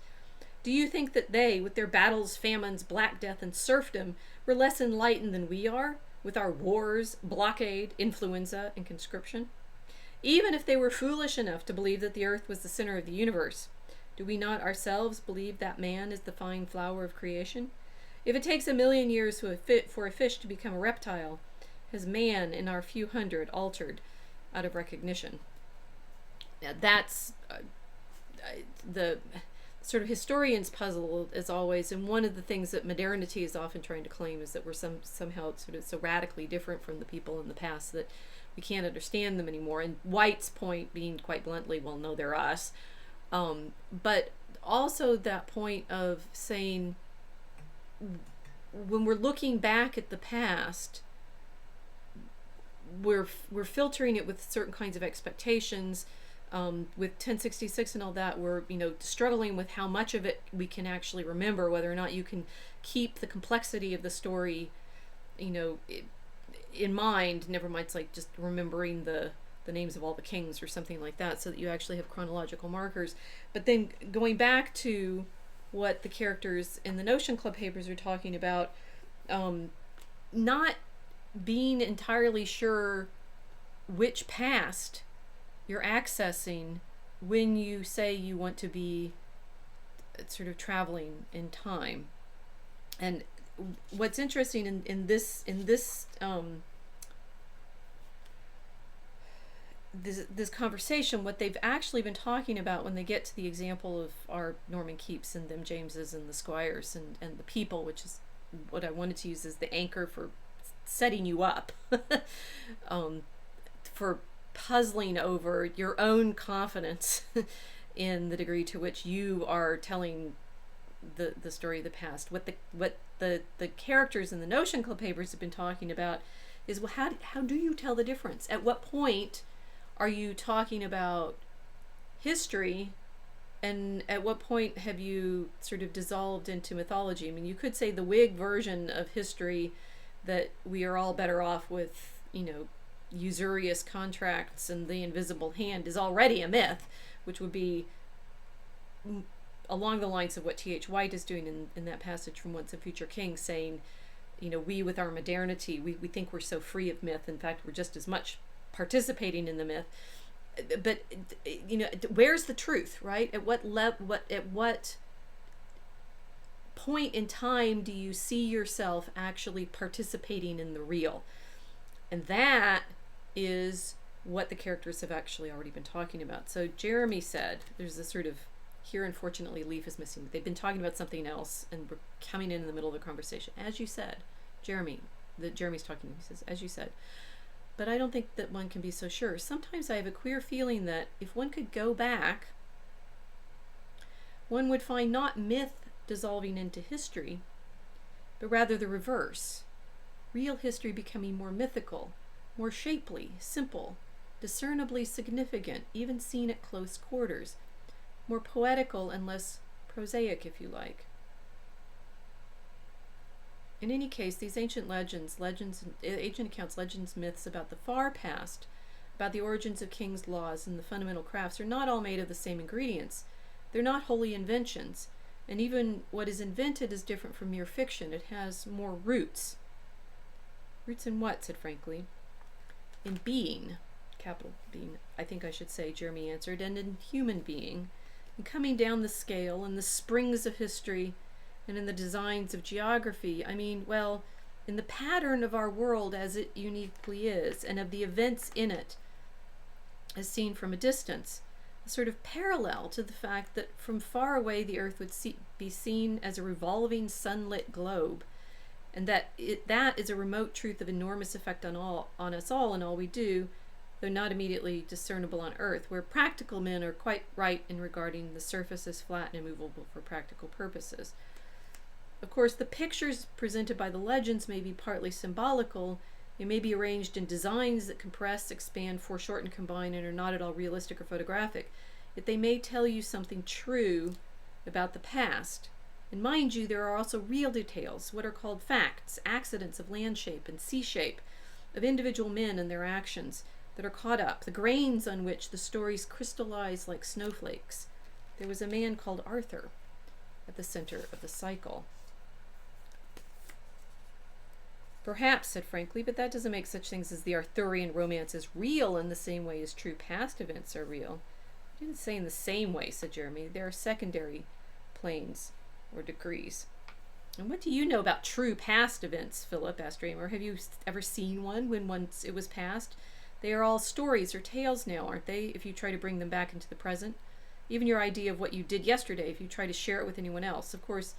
Speaker 1: Do you think that they, with their battles, famines, black death, and serfdom, were less enlightened than we are, with our wars, blockade, influenza, and conscription? Even if they were foolish enough to believe that the earth was the center of the universe, do we not ourselves believe that man is the fine flower of creation? If it takes 1,000,000 years for a fish to become a reptile, has man in our few hundred altered out of recognition? Now that's the sort of historian's puzzle, as always, and one of the things that modernity is often trying to claim is that we're somehow sort of so radically different from the people in the past that we can't understand them anymore. And White's point being quite bluntly, well, no, they're us. But also that point of saying, when we're looking back at the past, we're filtering it with certain kinds of expectations. With 1066 and all that, we're struggling with how much of it we can actually remember, whether or not you can keep the complexity of the story in mind. Never mind, it's like just remembering the names of all the kings or something like that, so that you actually have chronological markers. But then going back to what the characters in the Notion Club papers are talking about, not being entirely sure which past you're accessing when you say you want to be sort of traveling in time. And what's interesting in this conversation, what they've actually been talking about when they get to the example of our Norman Keeps and them Jameses and the Squires and the people, which is what I wanted to use as the anchor for setting you up for puzzling over your own confidence in the degree to which you are telling the story of the past. What the characters in the Notion Club papers have been talking about is, well, how do you tell the difference? At what point are you talking about history, and at what point have you sort of dissolved into mythology? I mean, you could say the Whig version of history, that we are all better off with, usurious contracts and the invisible hand, is already a myth, which would be along the lines of what T.H. White is doing in that passage from Once a Future King, saying, we with our modernity, we think we're so free of myth. In fact, we're just as much participating in the myth. But where's the truth, right? At what point in time do you see yourself actually participating in the real? And that is what the characters have actually already been talking about. So Jeremy said, there's this sort of, here unfortunately Leaf is missing, but they've been talking about something else, and we're coming in the middle of the conversation. As you said, Jeremy's talking, he says, as you said. But I don't think that one can be so sure. Sometimes I have a queer feeling that if one could go back, one would find not myth dissolving into history, but rather the reverse. Real history becoming more mythical, more shapely, simple, discernibly significant, even seen at close quarters, more poetical and less prosaic, if you like. In any case, these ancient ancient accounts, legends, myths about the far past, about the origins of kings' laws and the fundamental crafts, are not all made of the same ingredients. They're not wholly inventions, and even what is invented is different from mere fiction. It has more roots. Roots in what? Said Frankly. In being, capital being, I think I should say, Jeremy answered, and in human being, and coming down the scale, in the springs of history, and in the designs of geography. I mean, well, in the pattern of our world as it uniquely is, and of the events in it, as seen from a distance, a sort of parallel to the fact that from far away the Earth would be seen as a revolving sunlit globe, and that is a remote truth of enormous effect on us all and all we do, though not immediately discernible on Earth, where practical men are quite right in regarding the surface as flat and immovable for practical purposes. Of course, the pictures presented by the legends may be partly symbolical. They may be arranged in designs that compress, expand, foreshorten, combine, and are not at all realistic or photographic. Yet they may tell you something true about the past. And mind you, there are also real details, what are called facts, accidents of land shape and sea shape, of individual men and their actions, that are caught up, the grains on which the stories crystallize like snowflakes. There was a man called Arthur at the center of the cycle. Perhaps, said Frankly, but that doesn't make such things as the Arthurian romances real in the same way as true past events are real. I didn't say in the same way, said Jeremy. There are secondary planes or degrees. And what do you know about true past events, Philip? Asked Raymer. Have you ever seen one when once it was past? They are all stories or tales now, aren't they, if you try to bring them back into the present? Even your idea of what you did yesterday, if you try to share it with anyone else. Of course,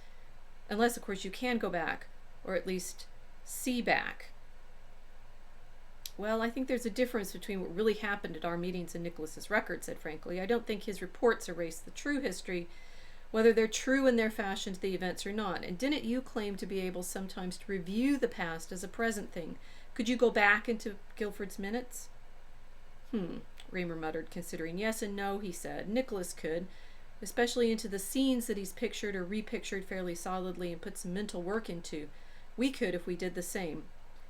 Speaker 1: unless, of course, you can go back, or at least see back. Well, I think there's a difference between what really happened at our meetings and Nicholas's record, said Frankly. I don't think his reports erase the true history, whether they're true in their fashion to the events or not. And didn't you claim to be able sometimes to review the past as a present thing? Could you go back into Guilford's minutes? Raymer muttered, considering. Yes and no, he said. Nicholas could, especially into the scenes that he's pictured or repictured fairly solidly and put some mental work into. We could if we did the same.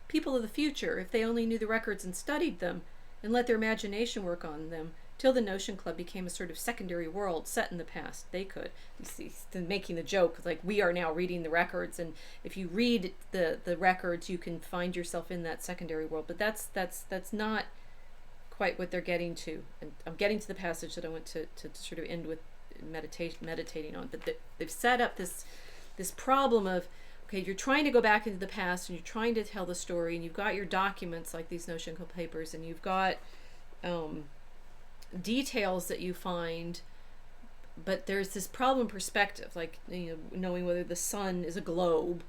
Speaker 1: People of the future, if they only knew the records and studied them, and let their imagination work on them, till the Notion Club became a sort of secondary world set in the past, they could. You see, making the joke, like we are now reading the records, and if you read the records, you can find yourself in that secondary world. But that's not quite what they're getting to. And I'm getting to the passage that I want to sort of end with meditating on. But they've set up this problem of, okay, you're trying to go back into the past and you're trying to tell the story, and you've got your documents like these Notion Club papers, and you've got details that you find, but there's this problem perspective, like, knowing whether the sun is a globe,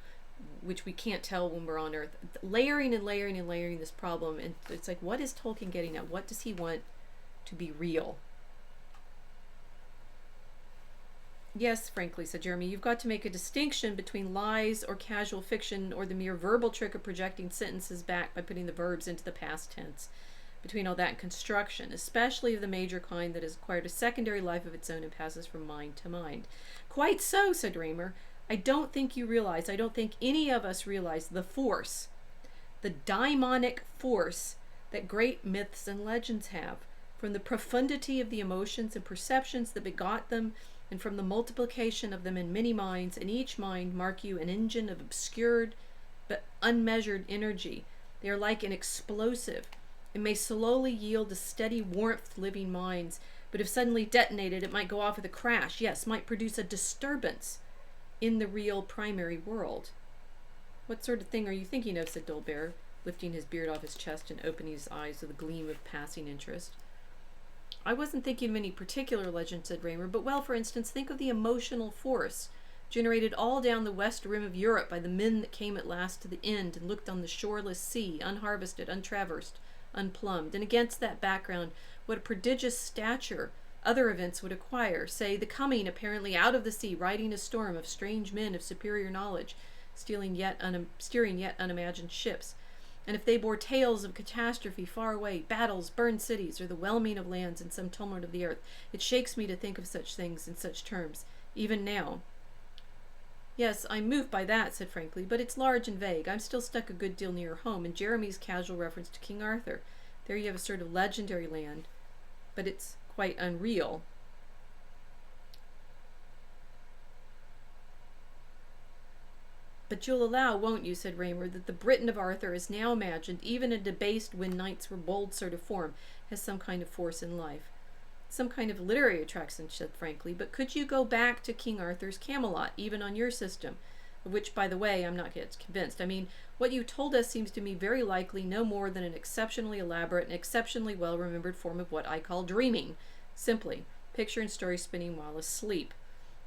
Speaker 1: which we can't tell when we're on Earth, layering and layering and layering this problem. And it's like, what is Tolkien getting at? What does he want to be real? Yes, Frankly, said Jeremy, you've got to make a distinction between lies or casual fiction or the mere verbal trick of projecting sentences back by putting the verbs into the past tense. between all that and construction, especially of the major kind that has acquired a secondary life of its own and passes from mind to mind. Quite so, said Raymer. I don't think any of us realize the force, the daimonic force that great myths and legends have, from the profundity of the emotions and perceptions that begot them, and from the multiplication of them in many minds, and each mind, mark you, an engine of obscured but unmeasured energy. They are like an explosive. It may slowly yield a steady warmth to living minds, but if suddenly detonated, it might go off with a crash. Yes, might produce a disturbance in the real primary world. What sort of thing are you thinking of, said Dolbear, lifting his beard off his chest and opening his eyes with a gleam of passing interest. I wasn't thinking of any particular legend, said Raymer, but well, for instance, think of the emotional force generated all down the west rim of Europe by the men that came at last to the end and looked on the shoreless sea, unharvested, untraversed, unplumbed. And against that background, what a prodigious stature other events would acquire, say, the coming apparently out of the sea, riding a storm of strange men of superior knowledge, steering yet unimagined ships. And if they bore tales of catastrophe far away, battles, burned cities, or the whelming of lands in some tumult of the earth, it shakes me to think of such things in such terms, even now. Yes, I'm moved by that, said Frankly, but it's large and vague. I'm still stuck a good deal nearer home, in Jeremy's casual reference to King Arthur. There you have a sort of legendary land, but it's quite unreal. But you'll allow, won't you, said Raymer, that the Britain of Arthur is now imagined, even a debased when knights were bold sort of form, has some kind of force in life. Some kind of literary attraction, said Frankly, but could you go back to King Arthur's Camelot, even on your system? Of which, by the way, I'm not yet convinced. I mean, what you told us seems to me very likely no more than an exceptionally elaborate and exceptionally well-remembered form of what I call dreaming. Simply, picture and story spinning while asleep.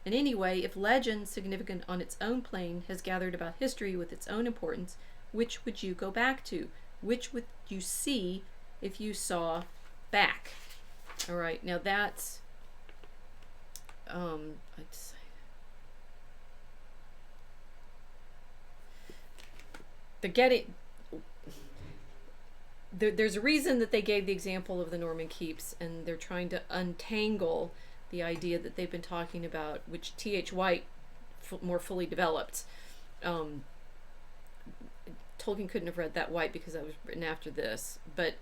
Speaker 1: And anyway, if legend, significant on its own plane, has gathered about history with its own importance, which would you go back to? Which would you see if you saw back? All right, now that's there's a reason that they gave the example of the Norman keeps, and they're trying to untangle the idea that they've been talking about, which T.H. White more fully developed. Tolkien couldn't have read that White because that was written after this, but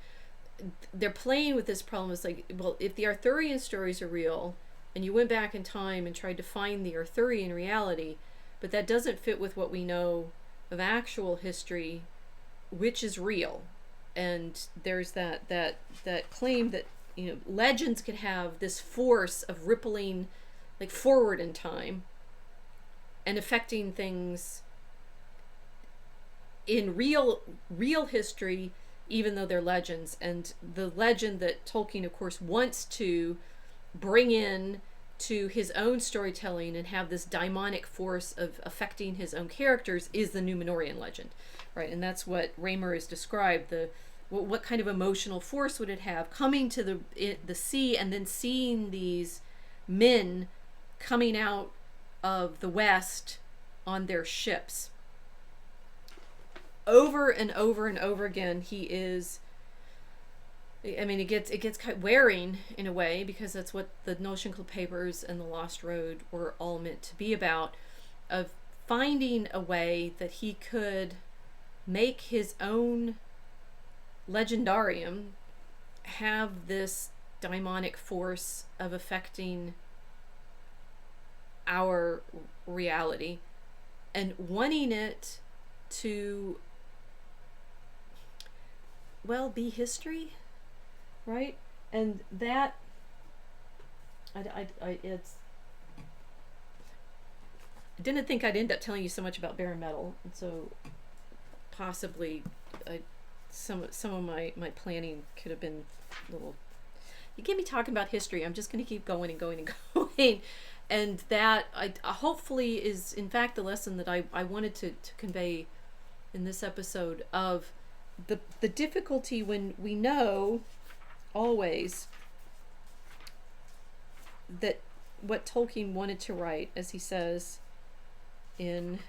Speaker 1: they're playing with this problem. It's like, well, if the Arthurian stories are real, and you went back in time and tried to find the Arthurian reality, but that doesn't fit with what we know of actual history, which is real? And there's that claim that, you know, legends could have this force of rippling like forward in time and affecting things in real history, even though they're legends. And the legend that Tolkien, of course, wants to bring in to his own storytelling and have this daimonic force of affecting his own characters is the Númenórean legend, right? And that's what Raymer has described. What kind of emotional force would it have coming to the sea and then seeing these men coming out of the west on their ships? Over and over and over again, he is, I mean, it gets kind of wearing in a way, because that's what the Notioncl Papers and the Lost Road were all meant to be about, of finding a way that he could make his own legendarium have this daimonic force of affecting our reality, and wanting it to, well, be history, right? And that I didn't think I'd end up telling you so much about Bare Metal, and so possibly some of my planning could have been a little. You get me talking about history, I'm just going to keep going and going and going, and that hopefully is in fact the lesson that I wanted to convey in this episode, of the difficulty when we know always that what Tolkien wanted to write, as he says in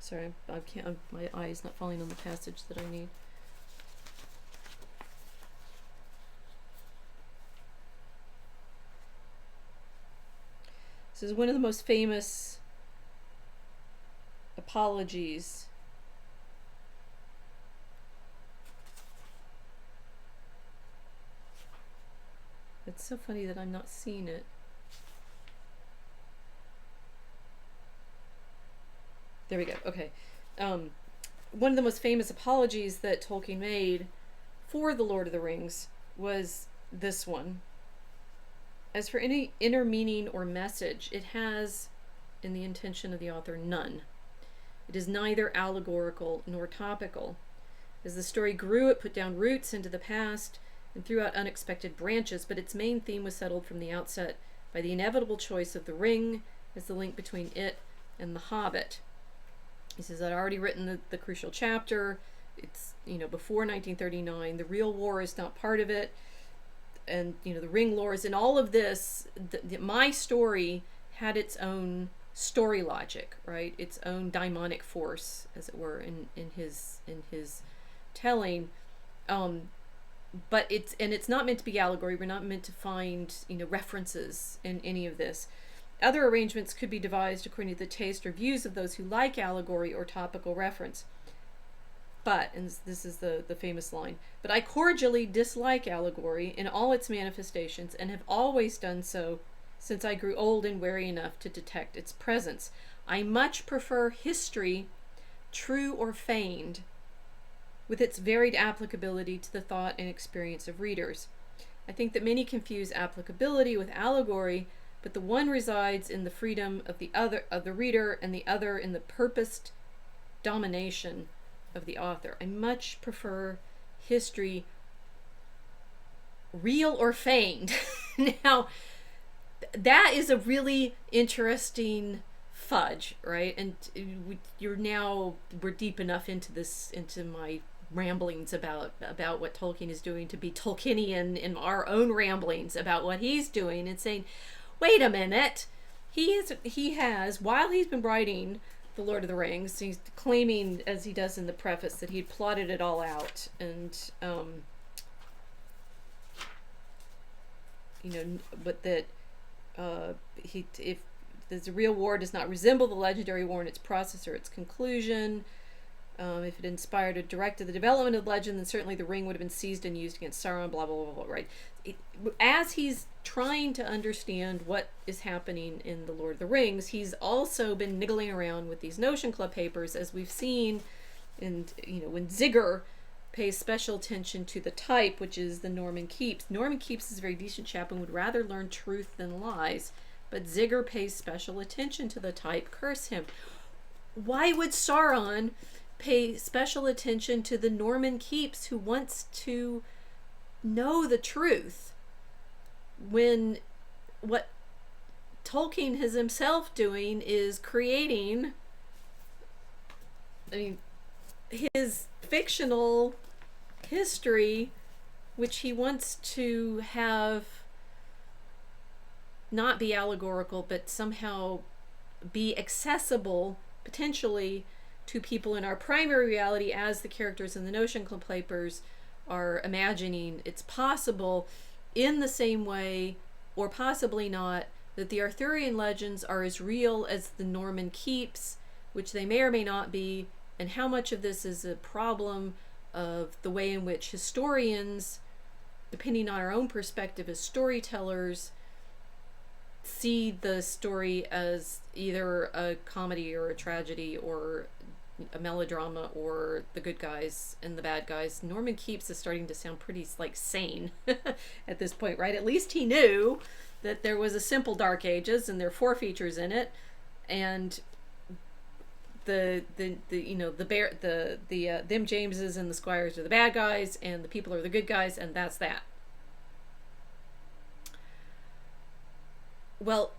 Speaker 1: Sorry, I can't. My eye is not falling on the passage that I need. This is one of the most famous apologies. It's so funny that I'm not seeing it. There we go. Okay. One of the most famous apologies that Tolkien made for The Lord of the Rings was this one. As for any inner meaning or message, it has, in the intention of the author, none. It is neither allegorical nor topical. As the story grew, it put down roots into the past and threw out unexpected branches, but its main theme was settled from the outset by the inevitable choice of the ring as the link between it and the Hobbit. He says, I'd already written the crucial chapter. It's, before 1939. The real war is not part of it. And, the ring lore is in all of this. My story had its own story logic, right? Its own daimonic force, as it were, in his telling. But it's not meant to be allegory. We're not meant to find, references in any of this. Other arrangements could be devised according to the taste or views of those who like allegory or topical reference. But, and this is the famous line, but I cordially dislike allegory in all its manifestations and have always done so since I grew old and wary enough to detect its presence. I much prefer history, true or feigned, with its varied applicability to the thought and experience of readers. I think that many confuse applicability with allegory, but the one resides in the freedom of the reader, and the other in the purposed domination of the author. I much prefer history, real or feigned. Now, that is a really interesting fudge, right? And we're deep enough into my ramblings about what Tolkien is doing to be Tolkienian in our own ramblings about what he's doing, and saying, wait a minute, he has, while he's been writing The Lord of the Rings, he's claiming, as he does in the preface, that he'd plotted it all out, and but that if the real war does not resemble the legendary war in its process or its conclusion. If it inspired or directed the development of legend, then certainly the ring would have been seized and used against Sauron, blah, blah, blah, blah, right? As he's trying to understand what is happening in The Lord of the Rings, he's also been niggling around with these Notion Club papers, as we've seen, and when Zigger pays special attention to the type, which is the Norman Keeps. Norman Keeps is a very decent chap and would rather learn truth than lies, but Zigger pays special attention to the type. Curse him. Why would Sauron pay special attention to the Norman Keeps, who wants to know the truth, when what Tolkien is himself doing is creating, his fictional history, which he wants to have not be allegorical, but somehow be accessible, potentially, to people in our primary reality, as the characters in the Notion Club papers are imagining it's possible, in the same way, or possibly not, that the Arthurian legends are as real as the Norman Keeps, which they may or may not be, and how much of this is a problem of the way in which historians, depending on our own perspective as storytellers, see the story as either a comedy or a tragedy or a melodrama, or the good guys and the bad guys. Norman Keeps is starting to sound pretty sane at this point, right? At least he knew that there was a simple Dark Ages and there are 4 features in it, and them Jameses and the Squires are the bad guys and the people are the good guys, and that's that. Well,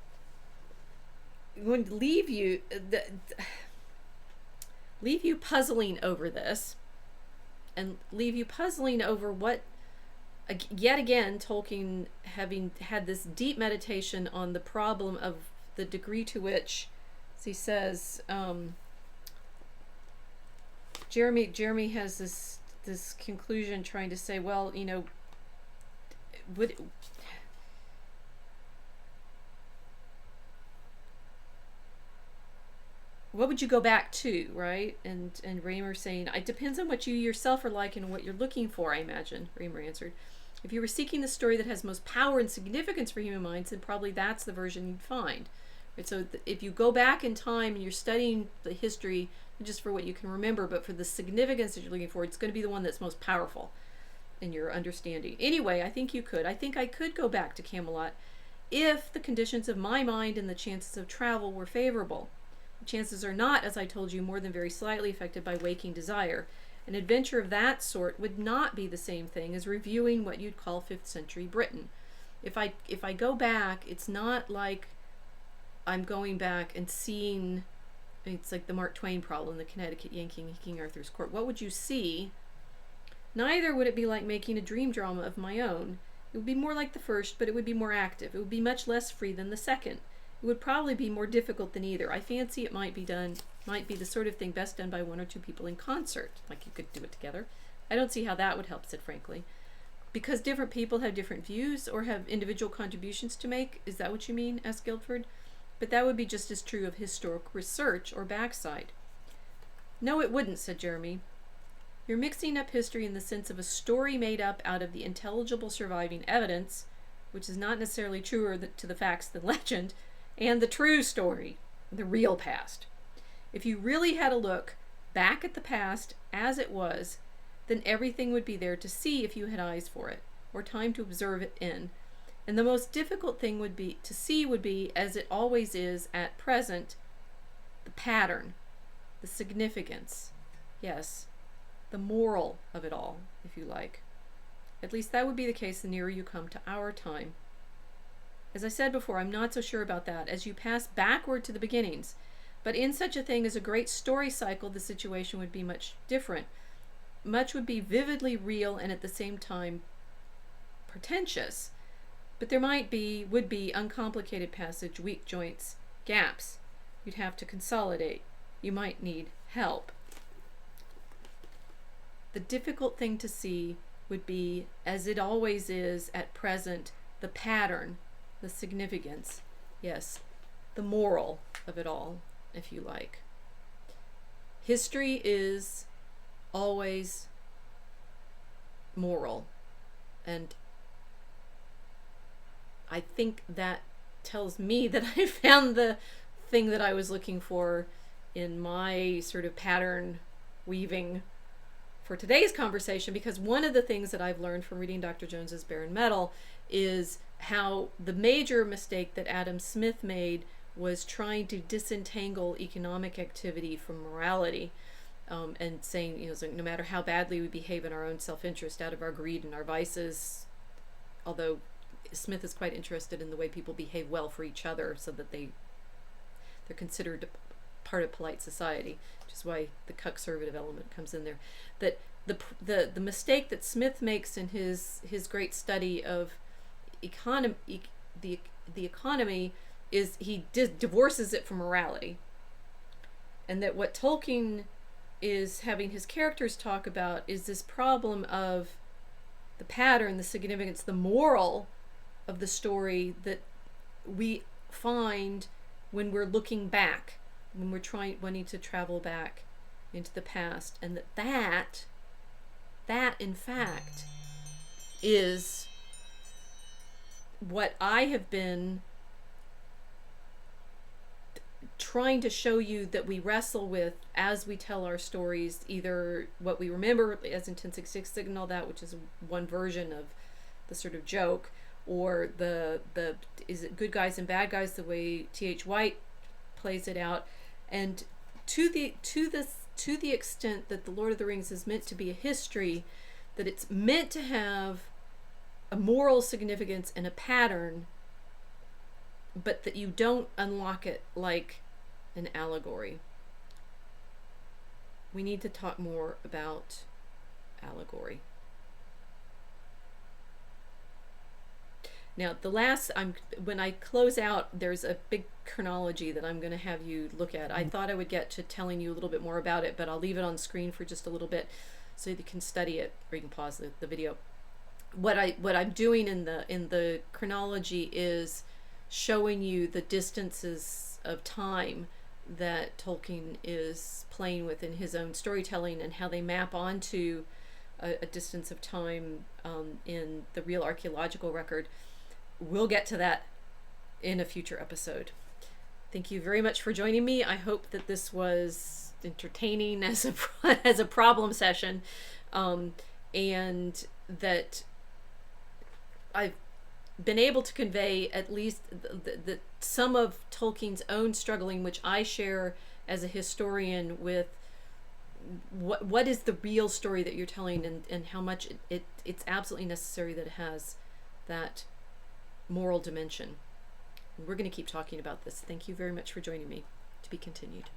Speaker 1: I'm going to leave you puzzling over this, and leave you puzzling over what, yet again, Tolkien having had this deep meditation on the problem of the degree to which, as he says, Jeremy has this conclusion trying to say, well, would what would you go back to, right? And Raymer saying, it depends on what you yourself are like and what you're looking for, I imagine, Raymer answered. If you were seeking the story that has most power and significance for human minds, then probably that's the version you'd find. Right? So if you go back in time and you're studying the history, not just for what you can remember, but for the significance that you're looking for, it's going to be the one that's most powerful in your understanding. Anyway, I think you could. I think I could go back to Camelot if the conditions of my mind and the chances of travel were favorable. The chances are not, as I told you, more than very slightly affected by waking desire. An adventure of that sort would not be the same thing as reviewing what you'd call 5th century Britain. If I go back, it's not like I'm going back and seeing, it's like the Mark Twain problem, the Connecticut Yankee in King Arthur's Court. What would you see? Neither would it be like making a dream drama of my own. It would be more like the first, but it would be more active. It would be much less free than the second. It would probably be more difficult than either. I fancy it might be the sort of thing best done by 1 or 2 people in concert. Like you could do it together. I don't see how that would help, said frankly. Because different people have different views or have individual contributions to make. Is that what you mean? Asked Guildford. But that would be just as true of historical research or backside. No, it wouldn't, said Jeremy. You're mixing up history in the sense of a story made up out of the intelligible surviving evidence, which is not necessarily truer to the facts than legend, and the true story, the real past. If you really had a look back at the past as it was, then everything would be there to see if you had eyes for it, or time to observe it in. And the most difficult thing would be, as it always is at present, the pattern, the significance, yes, the moral of it all, if you like. At least that would be the case the nearer you come to our time. As I said before, I'm not so sure about that, as you pass backward to the beginnings. But in such a thing as a great story cycle, the situation would be much different. Much would be vividly real and at the same time pretentious. But there would be uncomplicated passage, weak joints, gaps. You'd have to consolidate. You might need help. The difficult thing to see would be, as it always is at present, the pattern, the significance, yes, the moral of it all, if you like. History is always moral, and I think that tells me that I found the thing that I was looking for in my sort of pattern weaving for today's conversation, because one of the things that I've learned from reading Dr. Jones's Barren Metal is how the major mistake that Adam Smith made was trying to disentangle economic activity from morality, and saying, so no matter how badly we behave in our own self-interest, out of our greed and our vices, although Smith is quite interested in the way people behave well for each other so that they're considered part of polite society, which is why the conservative element comes in there. That the mistake that Smith makes in his great study of the economy is he divorces it from morality, and that what Tolkien is having his characters talk about is this problem of the pattern, the significance, the moral of the story that we find when we're looking back, when we're wanting to travel back into the past, and that in fact is what I have been trying to show you that we wrestle with as we tell our stories, either what we remember as in 1066 and all that, which is one version of the sort of joke, or the is it good guys and bad guys, the way T.H. White plays it out. And to the extent that the Lord of the Rings is meant to be a history, that it's meant to have a moral significance and a pattern, but that you don't unlock it like an allegory. We need to talk more about allegory. Now, when I close out, there's a big chronology that I'm going to have you look at. I thought I would get to telling you a little bit more about it, but I'll leave it on screen for just a little bit so you can study it, or you can pause the video. What I'm doing in the chronology is showing you the distances of time that Tolkien is playing with in his own storytelling, and how they map onto a distance of time in the real archaeological record. We'll get to that in a future episode. Thank you very much for joining me. I hope that this was entertaining as a problem session, and that I've been able to convey at least the some of Tolkien's own struggling, which I share as a historian, with what is the real story that you're telling, and how much it's absolutely necessary that it has that moral dimension. We're going to keep talking about this. Thank you very much for joining me. To be continued.